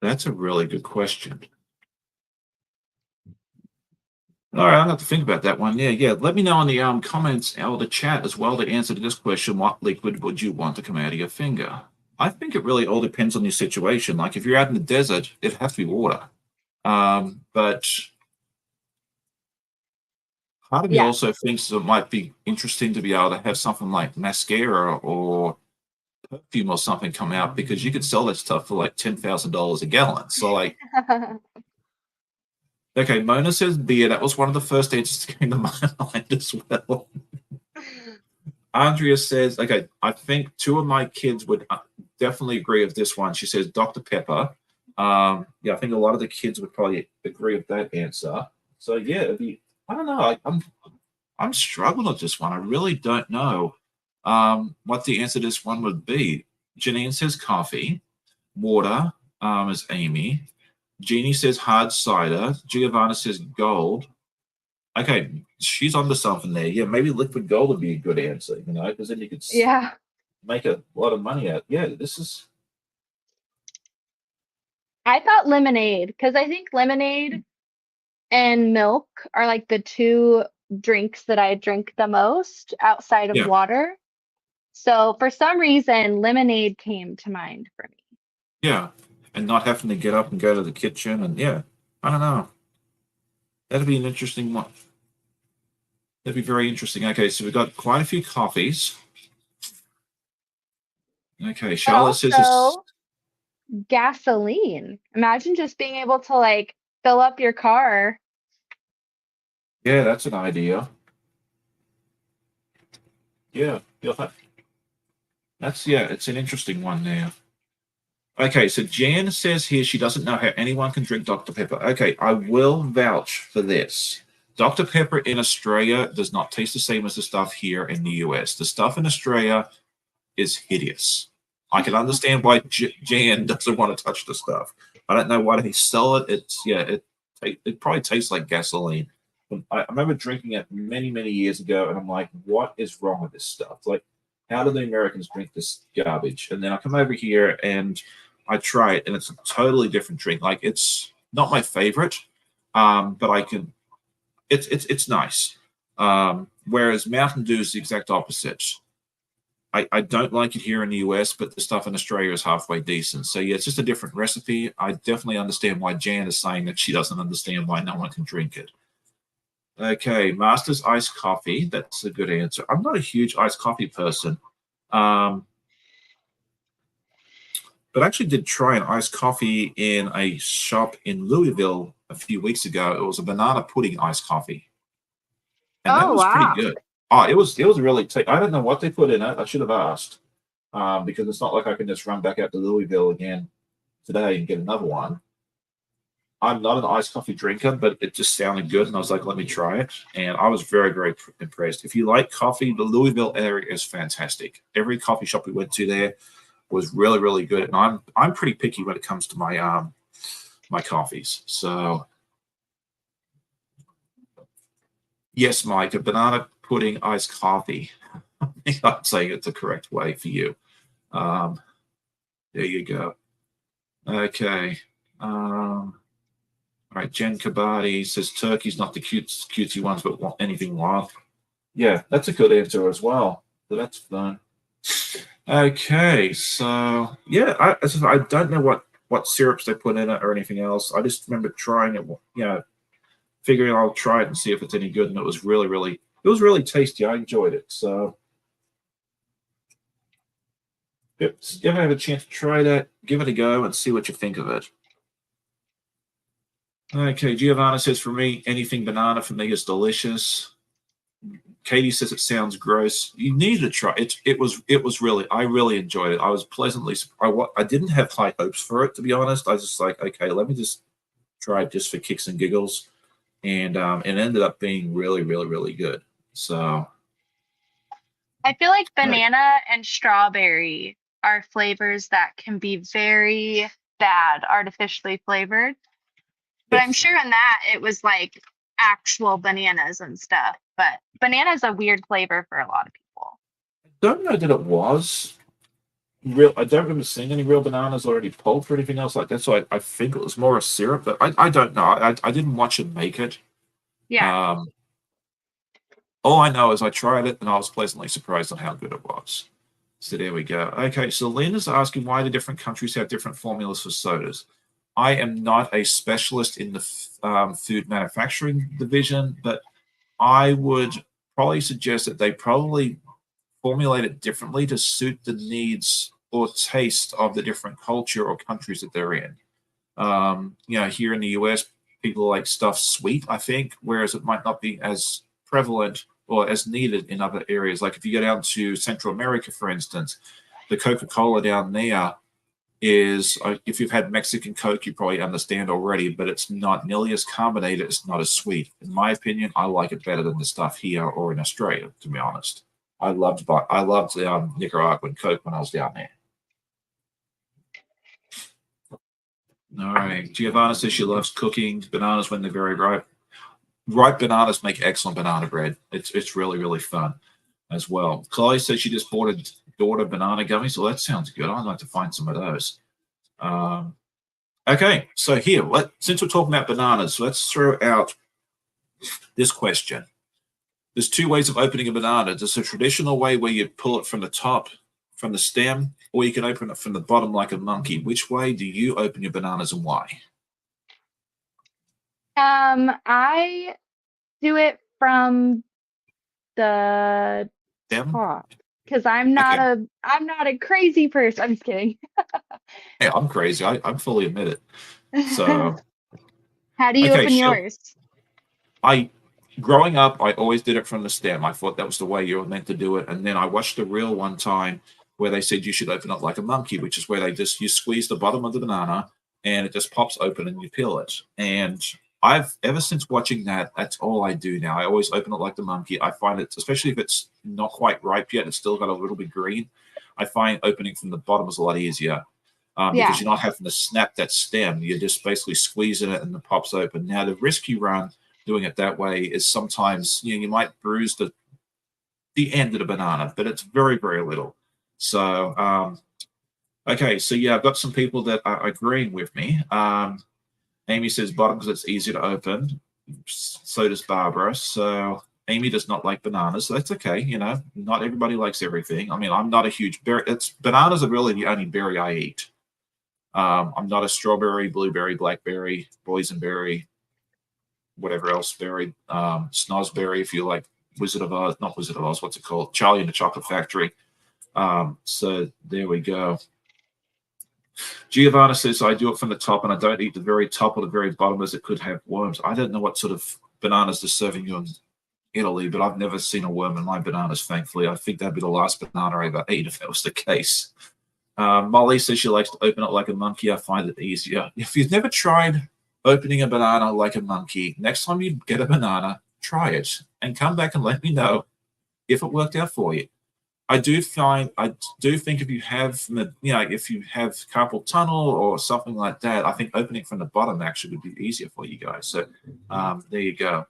That's a really good question. All right, I'll have to think about that one. Yeah, yeah. Let me know in the comments or the chat as well to answer to this question. What liquid would you want to come out of your finger? I think it really all depends on your situation. Like if you're out in the desert, it has to be water. But part of me Yeah. also thinks it might be interesting to be able to have something like mascara or perfume or something come out because you could sell that stuff for like $10,000 a gallon. So like, okay, Mona says beer. That was one of the first answers that came to my mind as well. Andrea says, okay, I think two of my kids would definitely agree with this one. She says Dr. Pepper. Yeah, I think a lot of the kids would probably agree with that answer. So yeah, it'd be, I don't know. I'm struggling with this one. I really don't know what the answer to this one would be. Janine says coffee. Water is Amy. Jeannie says hard cider. Giovanna says gold. Okay, she's onto something there. Yeah, maybe liquid gold would be a good answer, because then you could Yeah. make a lot of money out. Yeah, this is. I thought lemonade because I think lemonade and milk are like the two drinks that I drink the most outside of Yeah, water. So for some reason, lemonade came to mind for me. yeah, and not having to get up and go to the kitchen, and yeah, I don't know. That'd be an interesting one. That'd be very interesting. Okay, so we've got quite a few coffees. Okay, But Charlotte says this. also gasoline. Imagine just being able to like fill up your car. Yeah, that's an idea. Yeah, that's it's an interesting one there. Okay, so Jan says here she doesn't know how anyone can drink Dr. Pepper. Okay, I will vouch for this. Dr. Pepper in Australia does not taste the same as the stuff here in the US. The stuff in Australia is hideous. I can understand why Jan doesn't want to touch the stuff. I don't know why they sell it. It probably tastes like gasoline. I remember drinking it many, many years ago, and I'm like, what is wrong with this stuff? Like, how do the Americans drink this garbage? And then I come over here and I try it, and it's a totally different drink. Like, it's not my favorite, but I can. It's nice. Whereas Mountain Dew is the exact opposite. I don't like it here in the US, but the stuff in Australia is halfway decent. So yeah, it's just a different recipe. I definitely understand why Jan is saying that she doesn't understand why no one can drink it. Okay, Master's iced coffee. That's a good answer. I'm not a huge iced coffee person. But I actually did try an iced coffee in a shop in Louisville a few weeks ago. It was a banana pudding iced coffee, and that Oh, was pretty wow. good. Oh, it was really. I don't know what they put in it. I should have asked, because it's not like I can just run back out to Louisville again today and get another one. I'm not an iced coffee drinker, but it just sounded good, and I was like, let me try it. And I was very, very impressed. If you like coffee, the Louisville area is fantastic. Every coffee shop we went to there was really, really good. And I'm pretty picky when it comes to my coffees. So yes, Mike, a banana pudding iced coffee. I'm saying it's the correct way for you. There you go. Okay. All right, Jen Kabadi says turkey's not the cutesy ones, but anything wild. Yeah, that's a good answer as well. So that's fun. Okay, so yeah, I don't know what syrups they put in it or anything else. I just remember trying it, figuring I'll try it and see if it's any good, and it was really tasty. I enjoyed it. So if you ever have a chance to try that, give it a go and see what you think of it. Okay, Giovanna says, for me, anything banana for me is delicious. Katie says it sounds gross. You need to try it. It was really, I really enjoyed it. I was pleasantly surprised. I didn't have high hopes for it, to be honest. I was just like, okay, let me just try it just for kicks and giggles, and it ended up being really, really, really good. So I feel like right. banana and strawberry are flavors that can be very bad, artificially flavored. But I'm Yes. sure in that it was like actual bananas and stuff. But banana is a weird flavor for a lot of people. Don't know that it was real. I don't remember seeing any real bananas already pulped or anything else like that. So I think it was more a syrup, but I don't know. I didn't watch it make it. Yeah. Um, all I know is I tried it and I was pleasantly surprised on how good it was. So there we go. Okay, so Lena's asking why do different countries have different formulas for sodas? I am not a specialist in the food manufacturing division, but I would probably suggest that they probably formulate it differently to suit the needs or taste of the different culture or countries that they're in. Here in the US, people like stuff sweet, I think, whereas it might not be as prevalent or as needed in other areas. Like if you go down to Central America, for instance, the Coca-Cola down there is, if you've had Mexican Coke, you probably understand already, but it's not nearly as carbonated. It's not as sweet. In my opinion, I like it better than the stuff here or in Australia, to be honest. I loved Nicaraguan Coke when I was down there. All right. Giovanna says she loves cooking bananas when they're very ripe. Ripe bananas make excellent banana bread. It's really, really fun as well. Chloe says she just bought a daughter banana gummies. Well, that sounds good. I'd like to find some of those. Okay, so here, since we're talking about bananas, let's throw out this question. There's two ways of opening a banana. There's a traditional way where you pull it from the top, from the stem, or you can open it from the bottom like a monkey. Which way do you open your bananas and why? I do it from the Stem? top because I'm not Okay. a crazy person. I'm just kidding. Hey, I'm crazy. I'm fully admit it. So, How do you okay, open sure. yours? Growing up, I always did it from the stem. I thought that was the way you were meant to do it. And then I watched a reel one time where they said you should open it like a monkey, which is where you squeeze the bottom of the banana and it just pops open and you peel it. And ever since watching that, that's all I do now. I always open it like the monkey. I find it, especially if it's not quite ripe yet, it's still got a little bit green. I find opening from the bottom is a lot easier. Because Yeah. you're not having to snap that stem. You're just basically squeezing it and it pops open. Now, the risk you run doing it that way is sometimes you might bruise the end of the banana, but it's very, very little. So, okay, so yeah, I've got some people that are agreeing with me. Amy says bottom because it's easier to open. So does Barbara. So Amy does not like bananas. So that's okay. You know, not everybody likes everything. I mean, I'm not a huge berry. Bananas are really the only berry I eat. I'm not a strawberry, blueberry, blackberry, boysenberry, whatever else berry, snozberry, if you like Wizard of Oz, not Wizard of Oz, what's it called? Charlie and the Chocolate Factory. So there we go. Giovanna says, I do it from the top and I don't eat the very top or the very bottom as it could have worms. I don't know what sort of bananas they're serving you in Italy, but I've never seen a worm in my bananas, thankfully. I think that'd be the last banana I ever ate if that was the case. Molly says she likes to open it like a monkey. I find it easier. If you've never tried opening a banana like a monkey, next time you get a banana, try it and come back and let me know if it worked out for you. I do think if you have, if you have carpal tunnel or something like that, I think opening from the bottom actually would be easier for you guys. So there you go.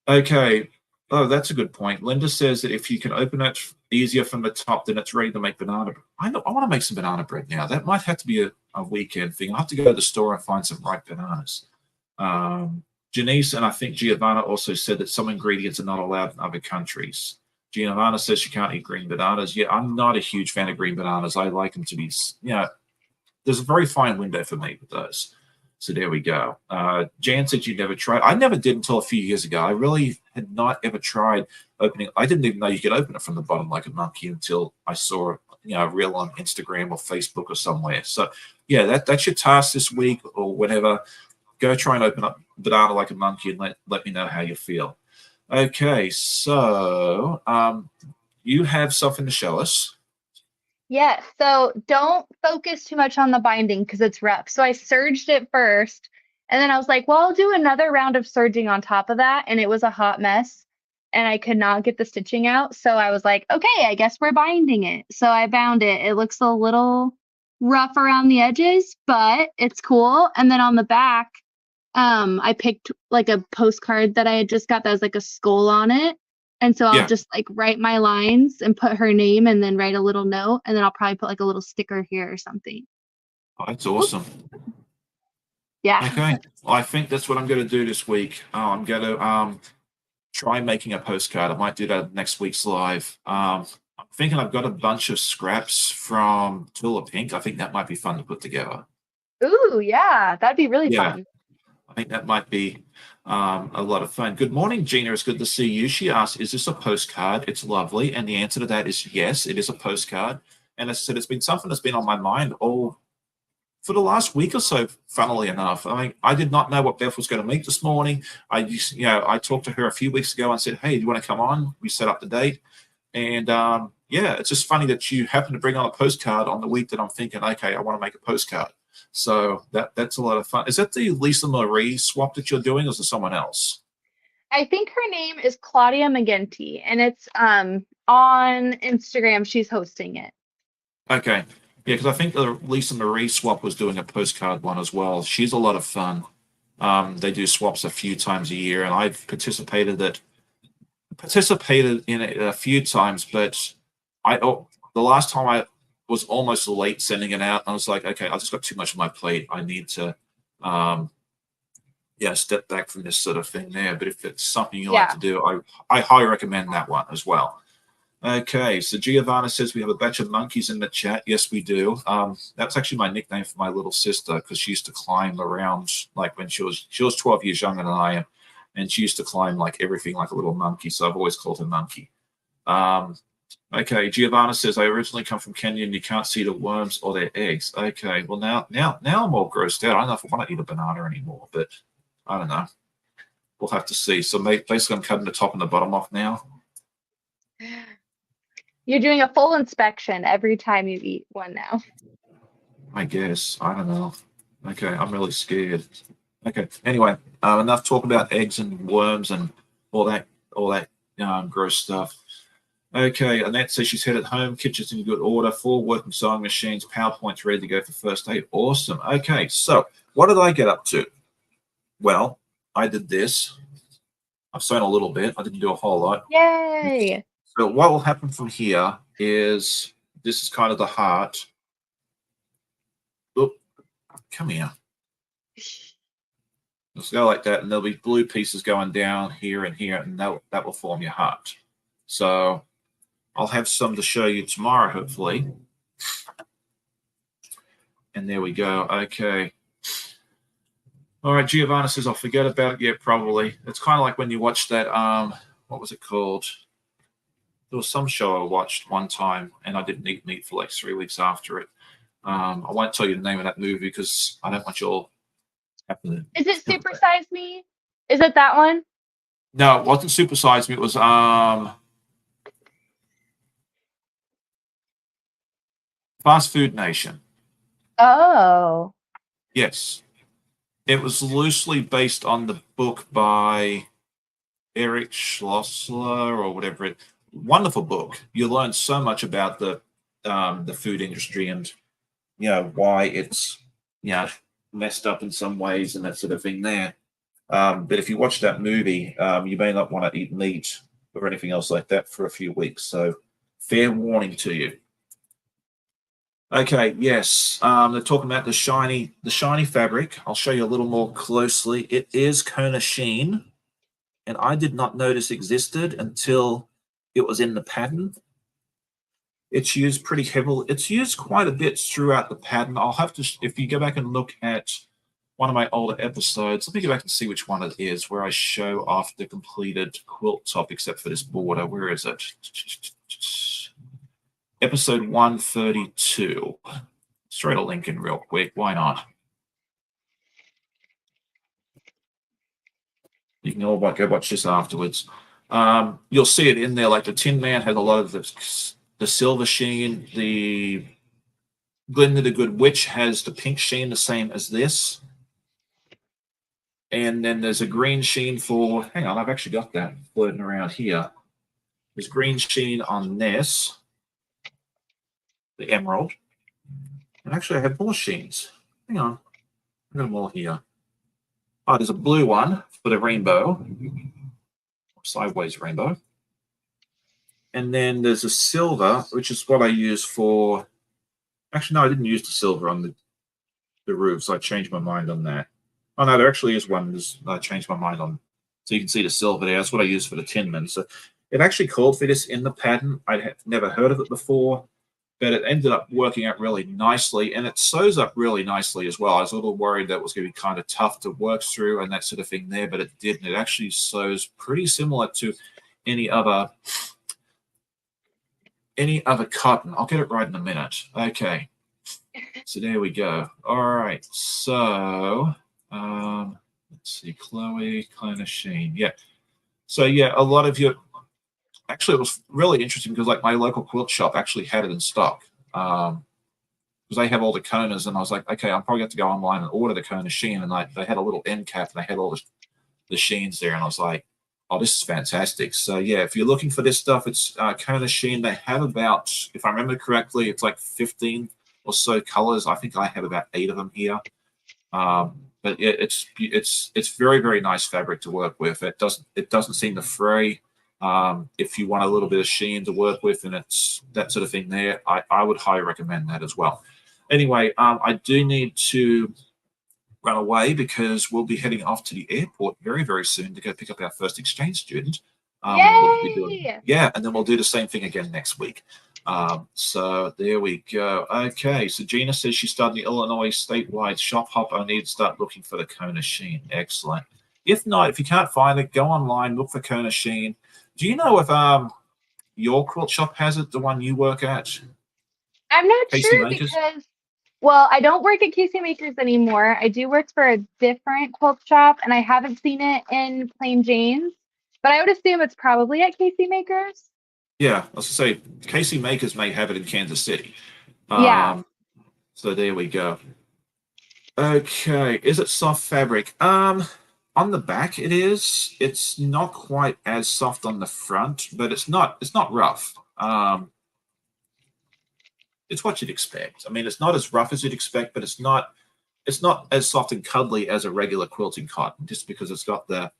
Okay. Oh, that's a good point. Linda says that if you can open it easier from the top, then it's ready to make banana bread. I want to make some banana bread now. That might have to be a weekend thing. I'll have to go to the store and find some ripe bananas. Janice and I think Giovanna also said that some ingredients are not allowed in other countries. Giovanna says she can't eat green bananas. Yeah, I'm not a huge fan of green bananas. I like them to be, there's a very fine window for me with those. So there we go. Jan said you never tried. I never did until a few years ago. I really had not ever tried opening. I didn't even know you could open it from the bottom like a monkey until I saw a reel on Instagram or Facebook or somewhere. So yeah, that's your task this week or whatever. Go try and open up banana like a monkey and let me know how you feel. Okay, so you have something to show us. Yeah, so don't focus too much on the binding because it's rough. So I serged it first, and then I was like, well, I'll do another round of serging on top of that, and it was a hot mess, and I could not get the stitching out. So I was like, okay, I guess we're binding it. So I bound it. It looks a little rough around the edges, but it's cool. And then on the back, I picked like a postcard that I had just got that was like a skull on it. And so I'll just like write my lines and put her name and then write a little note. And then I'll probably put like a little sticker here or something. Oh, that's awesome. Yeah. Okay. Well, I think that's what I'm going to do this week. I'm going to try making a postcard. I might do that next week's live. I'm thinking I've got a bunch of scraps from Tulip Pink. I think that might be fun to put together. Ooh, yeah. That'd be really fun. I think that might be a lot of fun. Good morning, Gina. It's good to see you. She asked, is this a postcard? It's lovely. And the answer to that is yes, it is a postcard. And as I said, it's been something that's been on my mind all for the last week or so, funnily enough. I mean, I did not know what Beth was going to meet this morning. I talked to her a few weeks ago and said, hey, do you want to come on? We set up the date. And it's just funny that you happen to bring on a postcard on the week that I'm thinking, okay, I want to make a postcard. So that's a lot of fun. Is that the Lisa Marie swap that you're doing, or is it someone else? I think her name is Claudia McGinty, and it's on Instagram. She's hosting it. Okay. Yeah, because I think the Lisa Marie swap was doing a postcard one as well. She's a lot of fun. They do swaps a few times a year, and I've participated in it a few times, but the last time I was almost late sending it out. I was like, okay, I just got too much on my plate. I need to, step back from this sort of thing there. But if it's something you like to do, I highly recommend that one as well. Okay, so Giovanna says we have a batch of monkeys in the chat. Yes, we do. That's actually my nickname for my little sister because she used to climb around like when she was 12 years younger than I am, and she used to climb like everything like a little monkey. So I've always called her Monkey. Okay, Giovanna says I originally come from Kenya and you can't see the worms or their eggs. Okay, well now I'm all grossed out. I don't know if I want to eat a banana anymore, but I don't know. We'll have to see. So basically, I'm cutting the top and the bottom off now. You're doing a full inspection every time you eat one now. I guess. I don't know. Okay, I'm really scared. Okay. Anyway, enough talk about eggs and worms and all that gross stuff. Okay, Annette says she's headed home. Kitchen's in good order. 4 working sewing machines. PowerPoint's ready to go for first day. Awesome. Okay, so what did I get up to? Well, I did this. I've sewn a little bit. I didn't do a whole lot. Yay! So what will happen from here is this is kind of the heart. Oop, come here. Let's go like that, and there'll be blue pieces going down here and here, and that will form your heart. So I'll have some to show you tomorrow, hopefully. And there we go. Okay. All right, Giovanna says, I'll forget about it. Yeah, probably. It's kind of like when you watch that, what was it called? There was some show I watched one time, and I didn't eat meat for like 3 weeks after it. I won't tell you the name of that movie because I don't want you all having to. Is it Super Size Me? Is it that one? No, it wasn't Super Size Me. It was Fast Food Nation. Oh. Yes. It was loosely based on the book by Eric Schlossler or whatever. Wonderful book. You learn so much about the food industry and why it's messed up in some ways and that sort of thing there. But if you watch that movie, you may not want to eat meat or anything else like that for a few weeks. So fair warning to you. Okay, yes. They're talking about the shiny fabric. I'll show you a little more closely. It is Kona Sheen, and I did not notice existed until it was in the pattern. It's used pretty heavily. It's used quite a bit throughout the pattern. I'll have to, if you go back and look at one of my older episodes, let me go back and see which one it is, where I show off the completed quilt top, except for this border. Where is it? Episode 132. Let's throw a link in real quick. Why not? You can all go watch this afterwards. You'll see it in there. Like the Tin Man had a lot of the silver sheen. The Glinda the Good Witch has the pink sheen, the same as this. And then there's a green sheen for. Hang on, I've actually got that floating around here. There's green sheen on this. The emerald. And actually, I have more sheens. Hang on. I've got them all here. Oh, there's a blue one for the rainbow. Sideways rainbow. And then there's a silver, which is what I use for... Actually, no, I didn't use the silver on the roof, so I changed my mind on that. Oh, no, there actually is one. I changed my mind on... So you can see the silver there. That's what I use for the Tin Man. So it actually called for this in the pattern. I had never heard of it before. But it ended up working out really nicely, and it sews up really nicely as well. I was a little worried that it was going to be kind of tough to work through and that sort of thing there, but it didn't. It actually sews pretty similar to any other cotton. I'll get it right in a minute. Okay, so there we go. All right, so let's see, Chloe, Kona Sheen. Yeah, so yeah, a lot of your... Actually, it was really interesting because like my local quilt shop actually had it in stock because they have all the Konas, and I was like, okay, I'm probably going to go online and order the Kona Sheen, and they had a little end cap and they had all the sheens there, and I was like, oh, this is fantastic. So yeah, if you're looking for this stuff, it's Kona Sheen. They have about, if I remember correctly, it's like 15 or so colors. I think I have about 8 of them here. But yeah, it's very, very nice fabric to work with. It doesn't seem to fray. If you want a little bit of sheen to work with and it's that sort of thing there, I would highly recommend that as well. Anyway, I do need to run away because we'll be heading off to the airport very, very soon to go pick up our first exchange student. Yay! And then we'll do the same thing again next week. So there we go. Okay, so Gina says she started the Illinois statewide shop hop. I need to start looking for the Kona Sheen. Excellent. If not, if you can't find it, go online, look for Kona Sheen. Do you know if your quilt shop has it, the one you work at? I'm not Casey sure Makers? because, well, I don't work at Casey Makers anymore. I do work for a different quilt shop, and I haven't seen it in Plain Jane's, but I would assume it's probably at Casey Makers. Yeah, I was going to say, Casey Makers may have it in Kansas City. Yeah. So there we go. Okay, is it soft fabric? On the back, it is. It's not quite as soft on the front, but it's not rough. It's what you'd expect. I mean, it's not as rough as you'd expect, but it's not as soft and cuddly as a regular quilting cotton, just because it's got the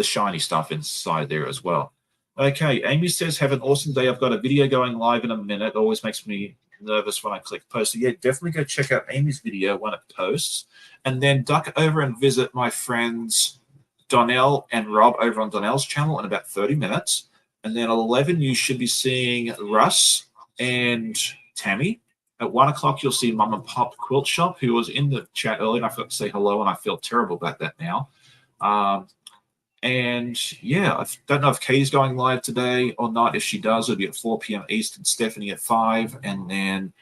shiny stuff inside there as well. Okay, Amy says, have an awesome day. I've got a video going live in a minute. It always makes me nervous when I click post. So yeah, definitely go check out Amy's video when it posts, and then duck over and visit my friends Donnell and Rob over on Donnell's channel in about 30 minutes. And then at 11, you should be seeing Russ and Tammy. At 1 o'clock, you'll see Mum and Pop Quilt Shop, who was in the chat earlier, and I forgot to say hello, and I feel terrible about that now. And yeah, I don't know if Katie's going live today or not. If she does, it'll be at 4 p.m. Eastern, Stephanie at 5, and then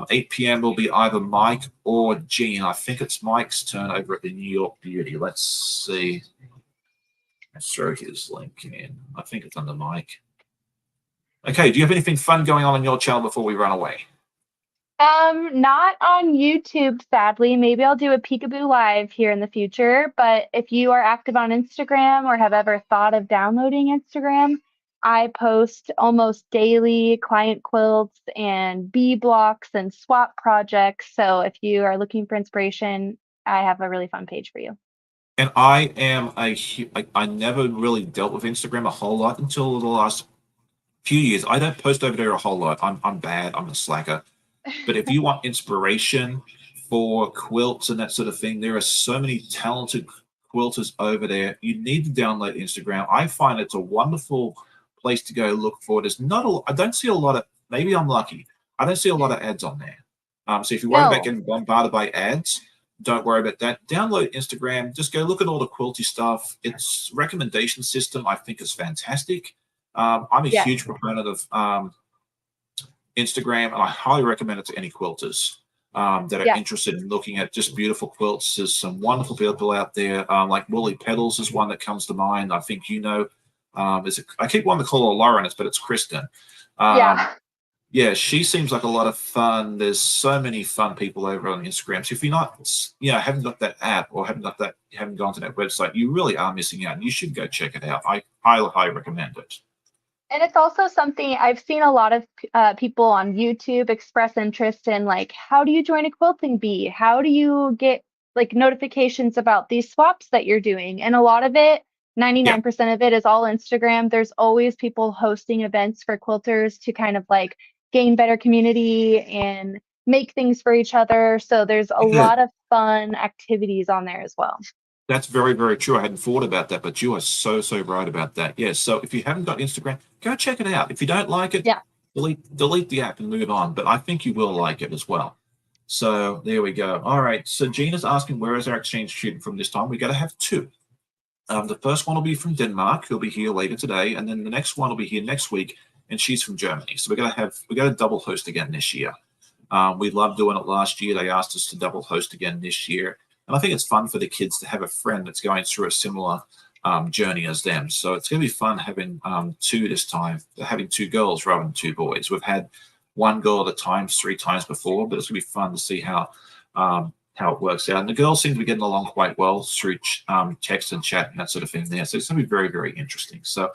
8 p.m. will be either Mike or Jean. I think it's Mike's turn over at the New York Beauty. Let's see. Let's throw his link in. I think it's under Mike. Okay, do you have anything fun going on your channel before we run away? Not on YouTube, sadly. Maybe I'll do a peekaboo live here in the future. But if you are active on Instagram or have ever thought of downloading Instagram, I post almost daily client quilts and bee blocks and swap projects. So if you are looking for inspiration, I have a really fun page for you. And I never really dealt with Instagram a whole lot until the last few years. I don't post over there a whole lot. I'm bad. I'm a slacker. But if you want inspiration for quilts and that sort of thing, there are so many talented quilters over there. You need to download Instagram. I find it's a wonderful place to go look for. There's not a, I don't see a lot of, maybe I'm lucky, I don't see a lot of ads on there. So if you worry about getting bombarded by ads, don't worry about that. Download Instagram. Just go look at all the quilty stuff. Its recommendation system, I think, is fantastic. I'm a huge proponent of Instagram, and I highly recommend it to any quilters that are interested in looking at just beautiful quilts. There's some wonderful people out there, like Woolly Petals is one that comes to mind. I think you know. I keep wanting to call her Lauren, but it's Kristen. Yeah, she seems like a lot of fun. There's so many fun people over on Instagram. So if you're not, haven't got that app or haven't gone to that website, you really are missing out. And you should go check it out. I highly recommend it. And it's also something I've seen a lot of people on YouTube express interest in, like, how do you join a quilting bee? How do you get like notifications about these swaps that you're doing? And a lot of it, 99% of it is all Instagram. There's always people hosting events for quilters to kind of like gain better community and make things for each other. So there's a lot of fun activities on there as well. That's very, very true. I hadn't thought about that, but you are so right about that. Yes. So if you haven't got Instagram, go check it out. If you don't like it, delete the app and move on. But I think you will like it as well. So there we go. All right. So Gina's asking, where is our exchange student from this time? We're going to have two. The first one will be from Denmark. He'll be here later today. And then the next one will be here next week. And she's from Germany. So we're going to double host again this year. We loved doing it last year. They asked us to double host again this year. And I think it's fun for the kids to have a friend that's going through a similar journey as them. So it's going to be fun having two this time, having two girls rather than two boys. We've had one girl at a time 3 times before, but it's going to be fun to see how it works out. And the girls seem to be getting along quite well through text and chat and that sort of thing there. So it's going to be very, very interesting. So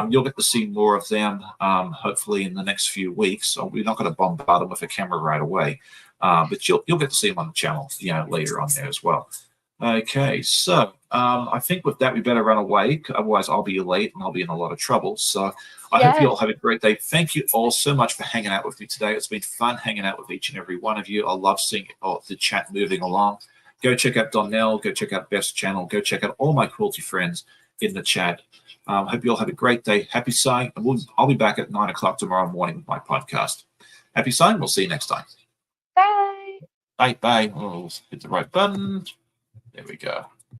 you'll get to see more of them hopefully in the next few weeks. So we're not going to bombard them with a camera right away. But you'll get to see them on the channel, later on there as well. Okay, so I think with that we better run away. Otherwise, I'll be late and I'll be in a lot of trouble. So I hope you all have a great day. Thank you all so much for hanging out with me today. It's been fun hanging out with each and every one of you. I love seeing the chat moving along. Go check out Donnell. Go check out Beth's channel. Go check out all my quilty friends in the chat. Hope you all have a great day. Happy sewing. I'll be back at 9 o'clock tomorrow morning with my podcast. Happy sewing. We'll see you next time. Bye. Bye. Oh, hit the right button. There we go.